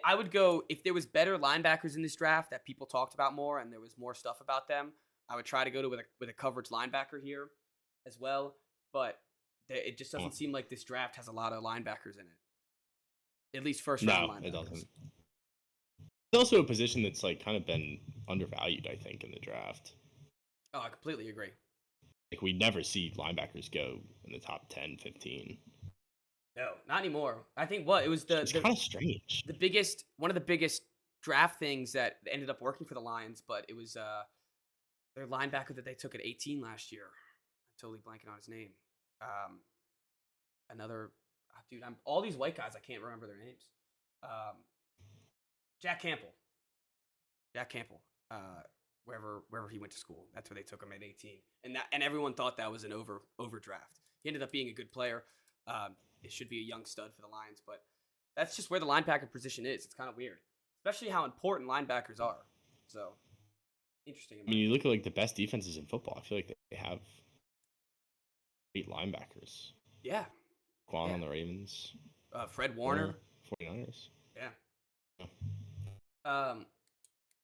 I would go if there was better linebackers in this draft that people talked about more, and there was more stuff about them. I would try to go with a coverage linebacker here as well, but it just doesn't seem like this draft has a lot of linebackers in it. At least first round linebackers. No, it doesn't. It's also a position that's like kind of been undervalued, I think, in the draft. Oh, I completely agree. Like we never see linebackers go in the top 10, 15. No, not anymore. I think it's kind of strange. One of the biggest draft things that ended up working for the Lions, but it was their linebacker that they took at 18 last year. I'm totally blanking on his name. All these white guys, I can't remember their names. Jack Campbell. Wherever he went to school, that's where they took him at 18, and everyone thought that was an overdraft. He ended up being a good player. It should be a young stud for the Lions, but that's just where the linebacker position is. It's kind of weird, especially how important linebackers are. So interesting. I mean, you look at like the best defenses in football. I feel like they have 8 linebackers. Yeah. Quan on the Ravens. Fred Warner. 49ers. Yeah. All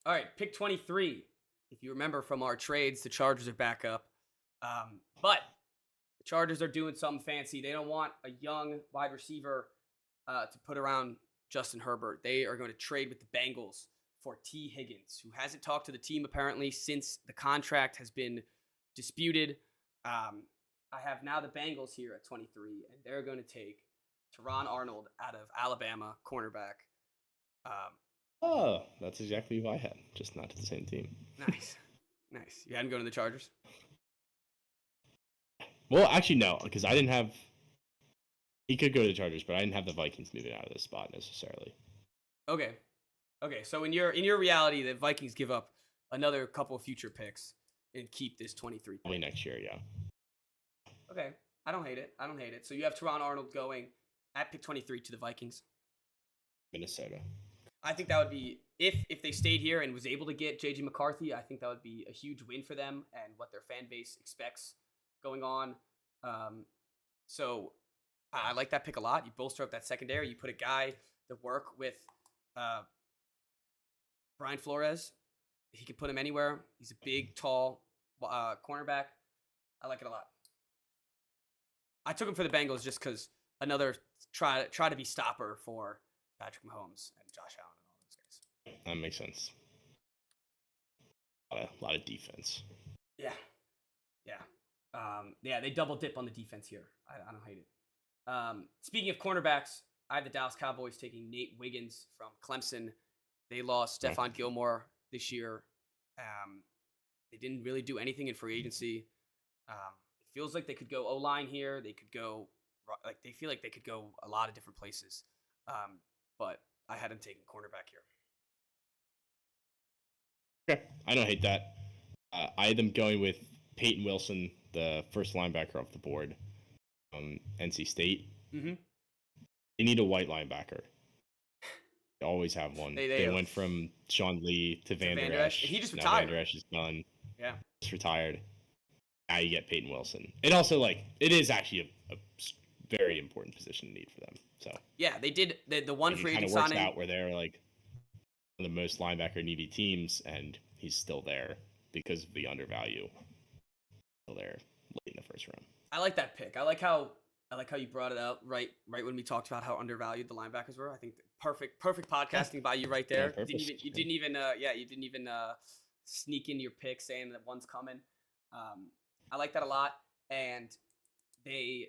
right, pick 23. If you remember from our trades, the Chargers are back up. But the Chargers are doing something fancy. They don't want a young wide receiver to put around Justin Herbert. They are going to trade with the Bengals for T. Higgins, who hasn't talked to the team apparently since the contract has been disputed. I have now the Bengals here at 23, and they're going to take Teron Arnold out of Alabama, cornerback. That's exactly who I had, just not to the same team. Nice. You hadn't gone to the Chargers? Well, actually, no, because I didn't have. He could go to the Chargers, but I didn't have the Vikings moving out of this spot necessarily. Okay. So in your reality, the Vikings give up another couple of future picks and keep this 23. Probably next year, yeah. Okay, I don't hate it. So you have Teron Arnold going at pick 23 to the Vikings. Minnesota. I think that would be if they stayed here and was able to get JJ McCarthy. I think that would be a huge win for them and what their fan base expects going on. So I like that pick a lot. You bolster up that secondary. You put a guy that work with Brian Flores. He can put him anywhere. He's a big, tall cornerback. I like it a lot. I took him for the Bengals just because another try to be stopper for Patrick Mahomes and Josh Allen and all those guys. That makes sense. A lot of defense. Yeah. They double dip on the defense here. I don't hate it. Speaking of cornerbacks, I have the Dallas Cowboys taking Nate Wiggins from Clemson. They lost Stephon Gilmore this year. They didn't really do anything in free agency. It feels like they could go O-line here. They could go they feel like they could go a lot of different places. But I had them taking cornerback here. Okay, I don't hate that. I had them going with Peyton Wilson, the first linebacker off the board, NC State. Mm-hmm. They need a white linebacker. They always have one. They went from Sean Lee to Van Der Esch. He just now retired. Van Der Esch is done. Yeah. Just retired. Now you get Peyton Wilson. It also, it is actually a very important position to need for them. So yeah, they did the one free agent signing. It kind of works signing out where they're like one of the most linebacker needy teams, and he's still there because of the undervalue. Still there late in the first round. I like that pick. I like how you brought it out right when we talked about how undervalued the linebackers were. I think Perfect podcasting by you right there. Yeah, You didn't even sneak into your pick saying that one's coming. I like that a lot, and they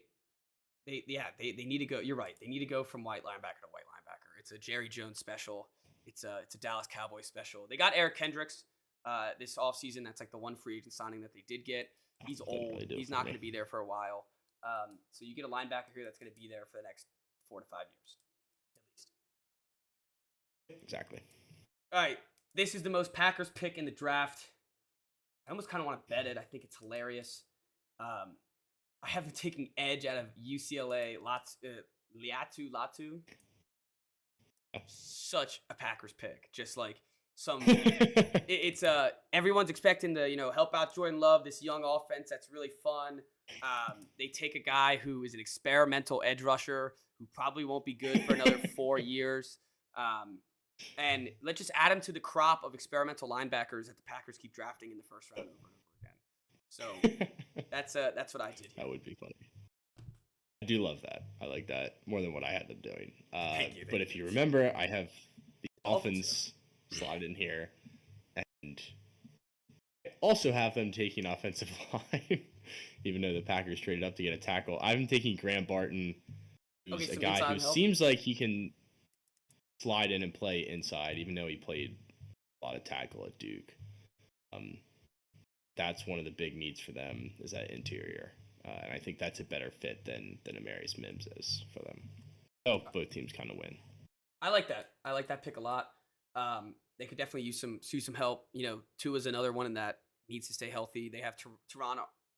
need to go. You're right. They need to go from white linebacker to white linebacker. It's a Jerry Jones special. It's a Dallas Cowboys special. They got Eric Kendricks this offseason. That's like the one free agent signing that they did get. He's old. Really He's not going to be there for a while. So you get a linebacker here that's going to be there for the next 4 to 5 years, at least. Exactly. All right. This is the most Packers pick in the draft. I almost kind of want to bet it. I think it's hilarious. I have them taking edge out of UCLA. Latu. Such a Packers pick. Just like some, it's everyone's expecting to help out Jordan Love, this young offense that's really fun. They take a guy who is an experimental edge rusher who probably won't be good for another 4 years. And let's just add him to the crop of experimental linebackers that the Packers keep drafting in the first round over and over again. So that's what I did here. That would be funny. I do love that. I like that more than what I had them doing. Thank you. But if you remember, I have the Dolphins slotted in here, and I also have them taking offensive line, even though the Packers traded up to get a tackle. I'm taking Graham Barton, who's a guy who seems like he can slide in and play inside, even though he played a lot of tackle at Duke. That's one of the big needs for them is that interior. And I think that's a better fit than Amarius Mims is for them. Oh, both teams kind of win. I like that. I like that pick a lot. They could definitely use some help. Tua's another one in that needs to stay healthy. They have Teron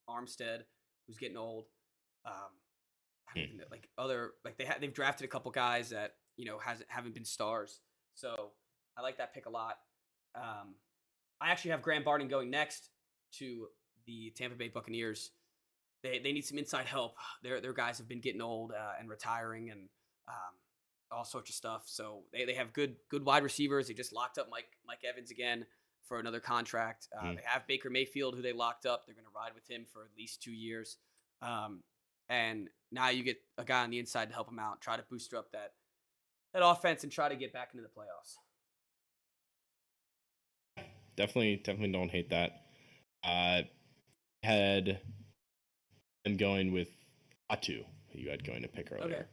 Armstead, who's getting old. They've drafted a couple guys that haven't been stars. So I like that pick a lot. I actually have Graham Barton going next to the Tampa Bay Buccaneers. They need some inside help. Their guys have been getting old and retiring and all sorts of stuff. So they have good wide receivers. They just locked up Mike Evans again for another contract. They have Baker Mayfield, who they locked up. They're going to ride with him for at least 2 years. And now you get a guy on the inside to help him out, try to booster up that offense and try to get back into the playoffs. Definitely don't hate that. Had them going with Atu, who you had going to pick earlier. Okay.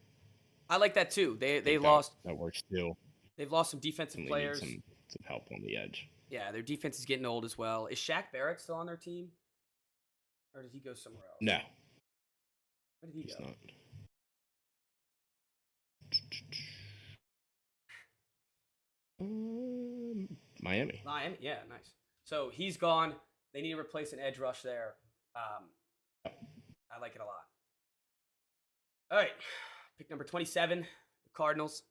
I like that too. They lost. That works too. They've lost some defensive players. Some help on the edge. Yeah, their defense is getting old as well. Is Shaq Barrett still on their team? Or did he go somewhere else? No. Where did he go? Not. Miami, yeah, nice. So he's gone. They need to replace an edge rush there. I like it a lot. All right, pick number 27, the Cardinals.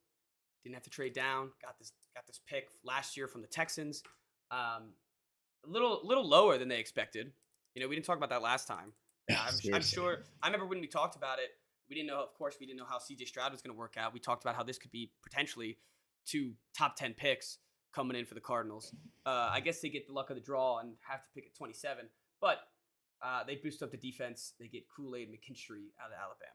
Didn't have to trade down. Got this pick last year from the Texans. A little lower than they expected. We didn't talk about that last time. I'm sure. I remember when we talked about it. We didn't know how C.J. Stroud was going to work out. We talked about how this could be potentially 2 top 10 picks coming in for the Cardinals. I guess they get the luck of the draw and have to pick at 27. But they boost up the defense. They get Kool-Aid McKinstry out of Alabama.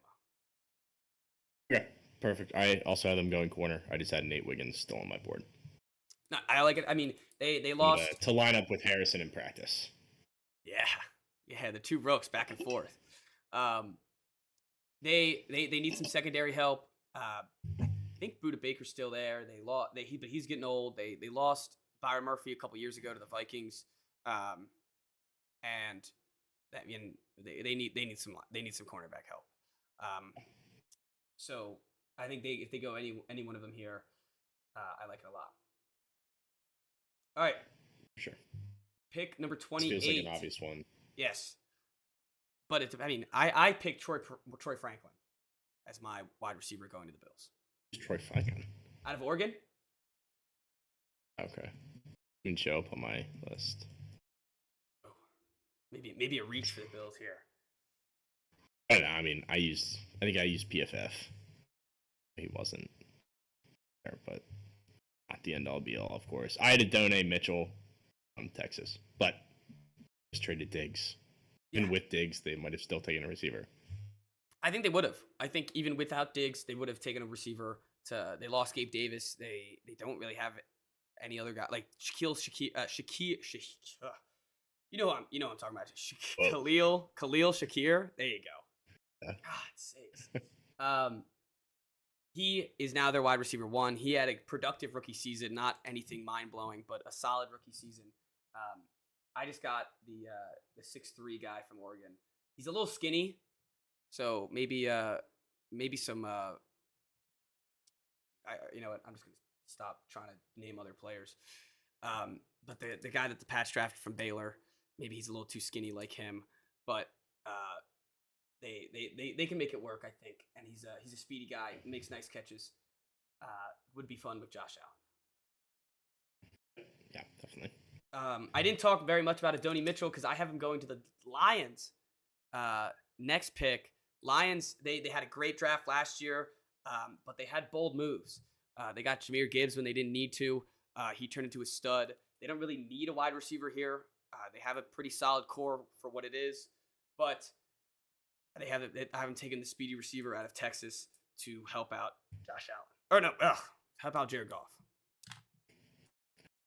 Okay, perfect. I also have them going corner. I just had Nate Wiggins still on my board. No, I like it. I mean, they lost to line up with Harrison in practice. Yeah, the 2 rooks back and forth. They need some secondary help. I think Budda Baker's still there. But he's getting old. They lost Byron Murphy a couple years ago to the Vikings, and they need some cornerback help. So I think if they go any one of them here, I like it a lot. All right, sure. Pick number 28. This feels like an obvious one. Yes, but I picked Troy Franklin as my wide receiver going to the Bills. Troy Franklin out of Oregon. Okay, didn't show up on my list. Oh, maybe a reach for the Bills here. I don't know. I mean, I think I used PFF. He wasn't there, but at the end all be all, of course. I had to donate Mitchell from Texas, but just traded Diggs. Yeah. And with Diggs, they might have still taken a receiver. I think they would have. I think even without Diggs, they would have taken a receiver. They lost Gabe Davis. They don't really have any other guy like Shakir. You know what I'm talking about. Khalil Shakir. There you go. Yeah. God sakes. He is now their wide receiver 1. He had a productive rookie season, not anything mind blowing, but a solid rookie season. I just got the 6'3" guy from Oregon. He's a little skinny, so maybe some. You know what? I'm just gonna stop trying to name other players. But the guy that the Pats drafted from Baylor, maybe he's a little too skinny like him, but they can make it work, I think. And he's a speedy guy, makes nice catches. Would be fun with Josh Allen. Yeah, definitely. I didn't talk very much about Adonai Mitchell because I have him going to the Lions. Next pick, Lions. They had a great draft last year, but they had bold moves. They got Jahmyr Gibbs when they didn't need to. He turned into a stud. They don't really need a wide receiver here. They have a pretty solid core for what it is, but I haven't taken the speedy receiver out of Texas to help out Josh Allen. Or no, help out Jared Goff.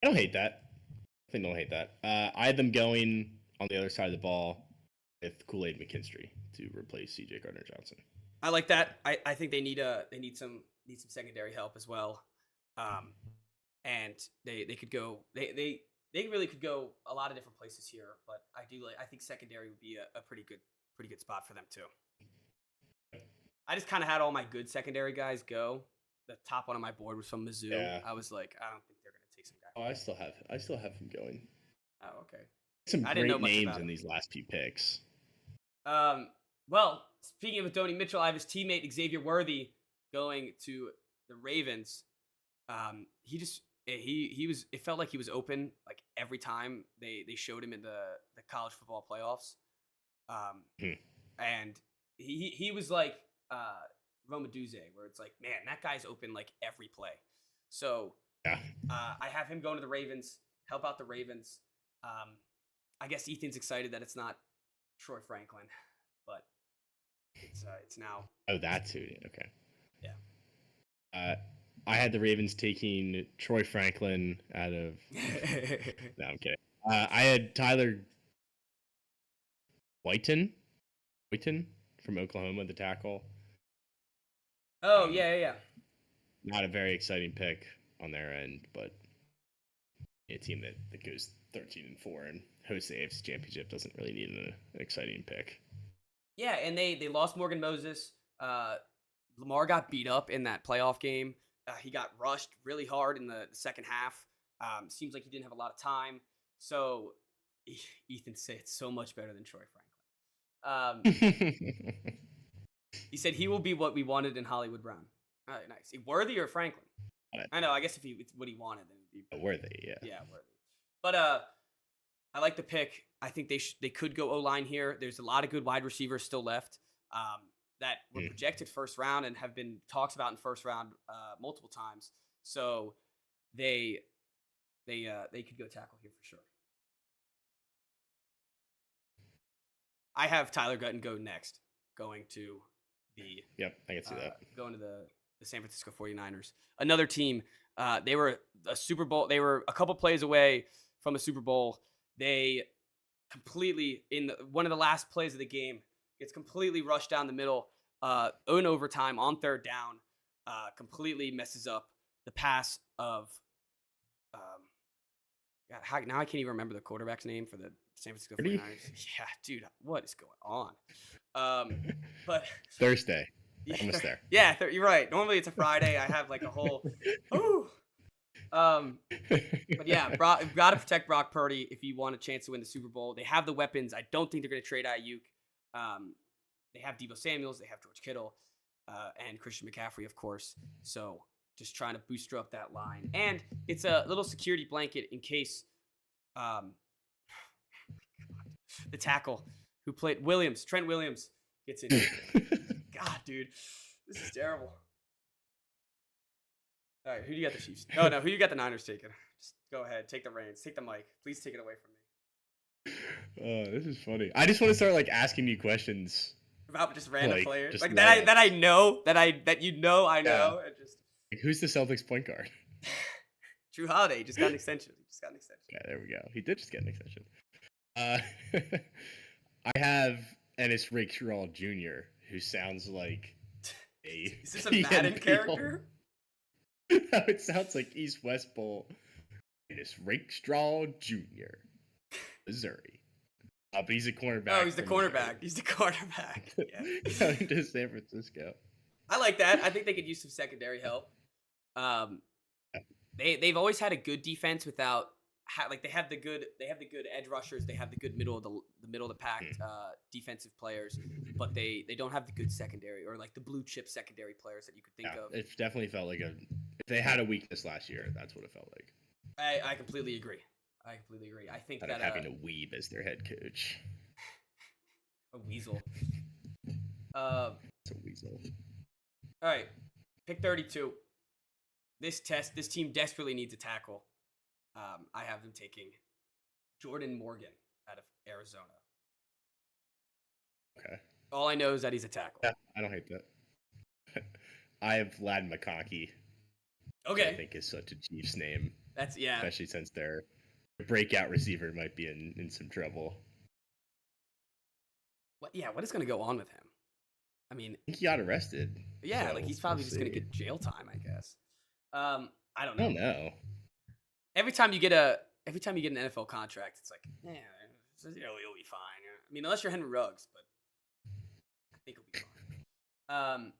I don't hate that. I don't hate that. I had them going on the other side of the ball with Kool-Aid McKinstry to replace C.J. Gardner-Johnson. I like that. I think they need some secondary help as well, and they could go they really could go a lot of different places here. But I think secondary would be a pretty good spot for them too. I just kind of had all my good secondary guys go. The top one on my board was from Mizzou. Yeah. I was like, I don't think they're gonna take some guy. Oh, I still have him going. Oh, okay. Some I didn't know great much names about in him. these last few picks. Well, speaking of Adonai Mitchell, I have his teammate Xavier Worthy going to the Ravens. It felt like he was open like every time they showed him in the college football playoffs. And he was like Roma Duze, where it's like, man, that guy's open like every play. So Yeah. I have him going to the Ravens, help out the Ravens. I guess Ethan's excited that it's not Troy Franklin, but it's now. Oh, that's who. Okay. Yeah. I had the Ravens taking Troy Franklin out of. No, I'm kidding. I had Tyler Whiten from Oklahoma, the tackle. Oh, yeah. Not a very exciting pick on their end, but a team that goes 13-4 and hosts the AFC Championship doesn't really need an exciting pick. Yeah, and they lost Morgan Moses. Lamar got beat up in that playoff game. He got rushed really hard in the second half. Seems like he didn't have a lot of time. So Ethan said it's so much better than Troy Franklin. He said he will be what we wanted in Hollywood Brown. All right, nice. Worthy or Franklin? I know. I guess if it's what he wanted, then it would be Worthy. Yeah. Yeah, Worthy. But I like the pick. I think they could go O-line here. There's a lot of good wide receivers still left that were projected first round and have been talks about in first round multiple times. So they could go tackle here for sure. I have Tyler Gutton go next, going to the I can see that. Going to the San Francisco 49ers. Another team. They were a Super Bowl. They were a couple plays away from a Super Bowl. They completely one of the last plays of the game gets completely rushed down the middle, in overtime on third down, completely messes up the pass of. God, now I can't even remember the quarterback's name for the San Francisco 49ers. Yeah, dude, what is going on? But Thursday. Almost there. Yeah, you're right. Normally it's a Friday. I have like a whole. But yeah, you've got to protect Brock Purdy if you want a chance to win the Super Bowl. They have the weapons. I don't think they're going to trade Ayuk. They have Deebo Samuels. They have George Kittle, and Christian McCaffrey, of course. So just trying to booster up that line, and it's a little security blanket in case the tackle who played Trent Williams, gets injured. God, dude, this is terrible. All right, who do you got the Chiefs? No, who you got the Niners taking? Just go ahead, take the reins, take the mic. Please take it away from me. Oh, this is funny. I just want to start like asking you questions about just random players, just like that I know. And just Like, who's the Celtics point guard? Drew Holiday just got an extension. Yeah, there we go. He did just get an extension. I have Ennis Rakestraw Jr., who sounds like a Is this a Madden PNP. character? No, it sounds like East West Bowl. Ennis Rakestraw Jr., Missouri. But he's a cornerback. Oh, he's the cornerback. He's the cornerback. Yeah. Going to San Francisco. I like that. I think they could use some secondary help. They've always had a good defense without they have the good edge rushers. They have the good middle of the pack defensive players, but they don't have the good secondary or like the blue chip secondary players that you could think of. It definitely felt like if they had a weakness last year, that's what it felt like. I completely agree. I think that having a weeb as their head coach. A weasel. It's a weasel. All right, pick 32. This team desperately needs a tackle. I have them taking Jordan Morgan out of Arizona. Okay. All I know is that he's a tackle. Yeah, I don't hate that. I have Lad McConkey. Okay. I think is such a Chiefs name. That's especially since their breakout receiver might be in some trouble. What is going to go on with him? I mean, I think he got arrested. Yeah, so he's probably just going to get jail time, I guess. I don't know. I don't know. Every time you get an NFL contract, it's like, yeah, you'll be fine. I mean, unless you're Henry Ruggs, but I think it'll be fine.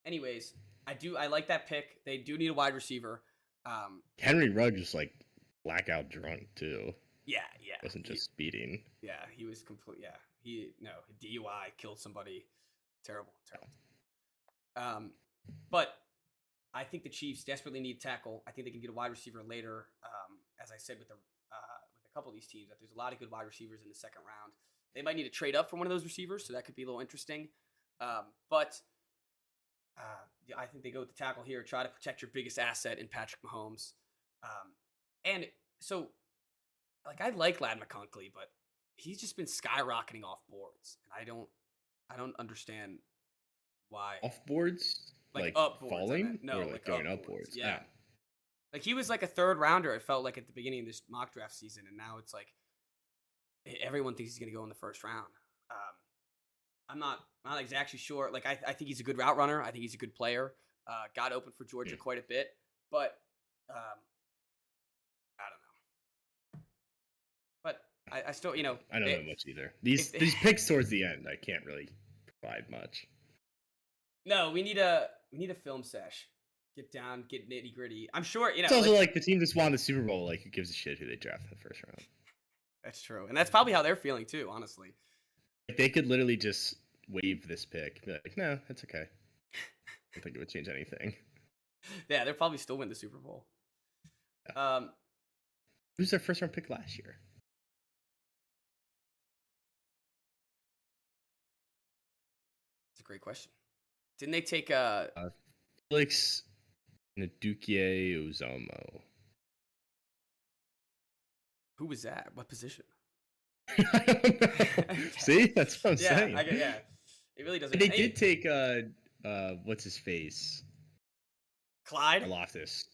Anyways, I like that pick. They do need a wide receiver. Henry Ruggs was like blackout drunk too. Yeah. Wasn't just speeding. Yeah, he was complete. Yeah, DUI, killed somebody. Terrible. But I think the Chiefs desperately need tackle. I think they can get a wide receiver later. As I said with a couple of these teams, that there's a lot of good wide receivers in the second round. They might need to trade up for one of those receivers, so that could be a little interesting. But I think they go with the tackle here. Try to protect your biggest asset in Patrick Mahomes. And so, like, I like Lad McConkey, but he's just been skyrocketing off boards, and I don't understand why. Off boards? Like up boards, falling? No, or like going upwards. Yeah. Like he was like a third rounder, it felt like at the beginning of this mock draft season, and now it's like everyone thinks he's going to go in the first round. I'm not exactly sure. Like I think he's a good route runner. I think he's a good player. Got open for Georgia quite a bit, but I don't know. But I still, I don't know much either. These picks towards the end, I can't really provide much. No, we need a film sesh. Get down, get nitty gritty. I'm sure, It's also like the team just won the Super Bowl. Like, who gives a shit who they draft in the first round? That's true. And that's probably how they're feeling too, honestly. Like, they could literally just waive this pick. Be like, no, that's okay. I don't think it would change anything. Yeah, they'll probably still win the Super Bowl. Yeah. Who's their first round pick last year? That's a great question. Didn't they take Felix Nadukie Ozomo? Who was that? What position? I don't know. See, that's what I'm saying. Yeah, it really doesn't. They did take what's his face? Clyde Loftus.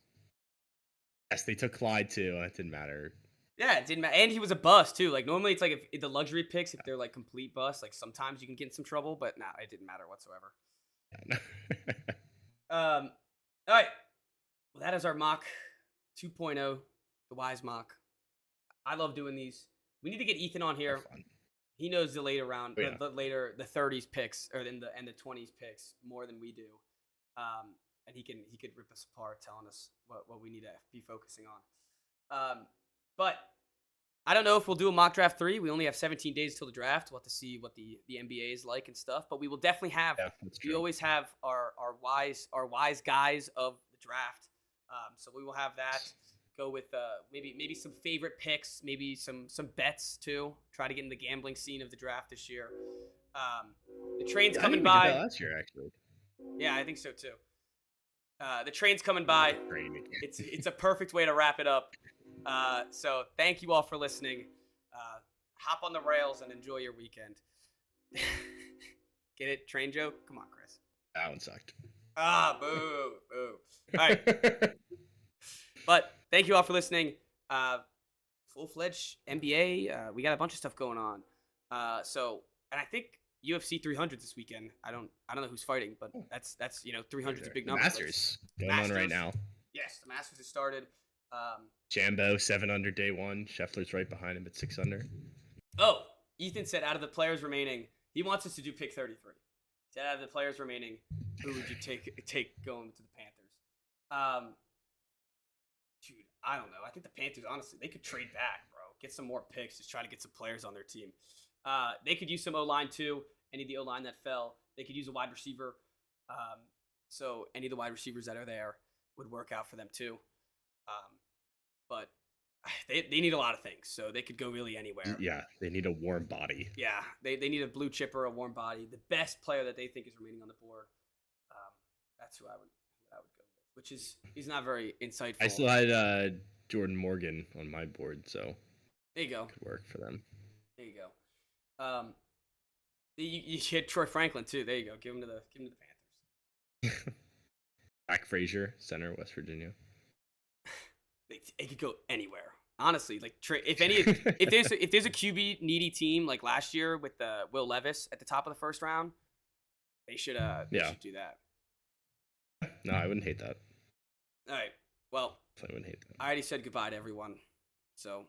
Yes, they took Clyde too. It didn't matter. Yeah, it didn't matter, and he was a bust too. Like normally, it's like if the luxury picks, if they're like complete bust, like sometimes you can get in some trouble. But nah, it didn't matter whatsoever. All right. Well, that is our mock 2.0, the Wise mock. I love doing these. We need to get Ethan on here. He knows the later round, the 30s picks or and the 20s picks more than we do. And he could rip us apart, telling us what we need to be focusing on. But I don't know if we'll do a mock draft 3. We only have 17 days till the draft. We'll have to see what the NBA is like and stuff. But we will definitely have. Yeah, we always have our wise guys of the draft. So we will have that. Go with maybe some favorite picks, maybe some bets too. Try to get in the gambling scene of the draft this year. The train's coming by. Last year, actually. Yeah, I think so too. The train's coming by. It's a perfect way to wrap it up. So thank you all for listening. Hop on the rails and enjoy your weekend. Get it? Train joke? Come on, Chris. That one sucked. Boo, boo. All right. But thank you all for listening. Full-fledged NBA. We got a bunch of stuff going on. And I think UFC 300 this weekend. I don't know who's fighting, but that's 300 is a big The number. Masters going on right now. Yes, the Masters has started. Jambo 7 under day one. Scheffler's right behind him at 6 under. Oh, Ethan said out of the players remaining, he wants us to do pick 33. He said out of the players remaining, who would you take going to the Panthers? Dude, I don't know. I think the Panthers, honestly, they could trade back, bro. Get some more picks. Just try to get some players on their team. They could use some O-line, too. Any of the O-line that fell. They could use a wide receiver. So any of the wide receivers that are there would work out for them, too. But they need a lot of things. So they could go really anywhere. Yeah, they need a warm body. Yeah, they need a blue chipper, a warm body. The best player that they think is remaining on the board. That's who I would go with. Which is he's not very insightful. I still had Jordan Morgan on my board, so there you go. Could work for them. There you go. You hit Troy Franklin too. There you go. Give him to the Panthers. Zach Frazier, center, West Virginia. It could go anywhere. Honestly, like if there's a QB needy team like last year with Will Levis at the top of the first round, they should do that. No, I wouldn't hate that. All right. Well, I wouldn't hate that. I already said goodbye to everyone. So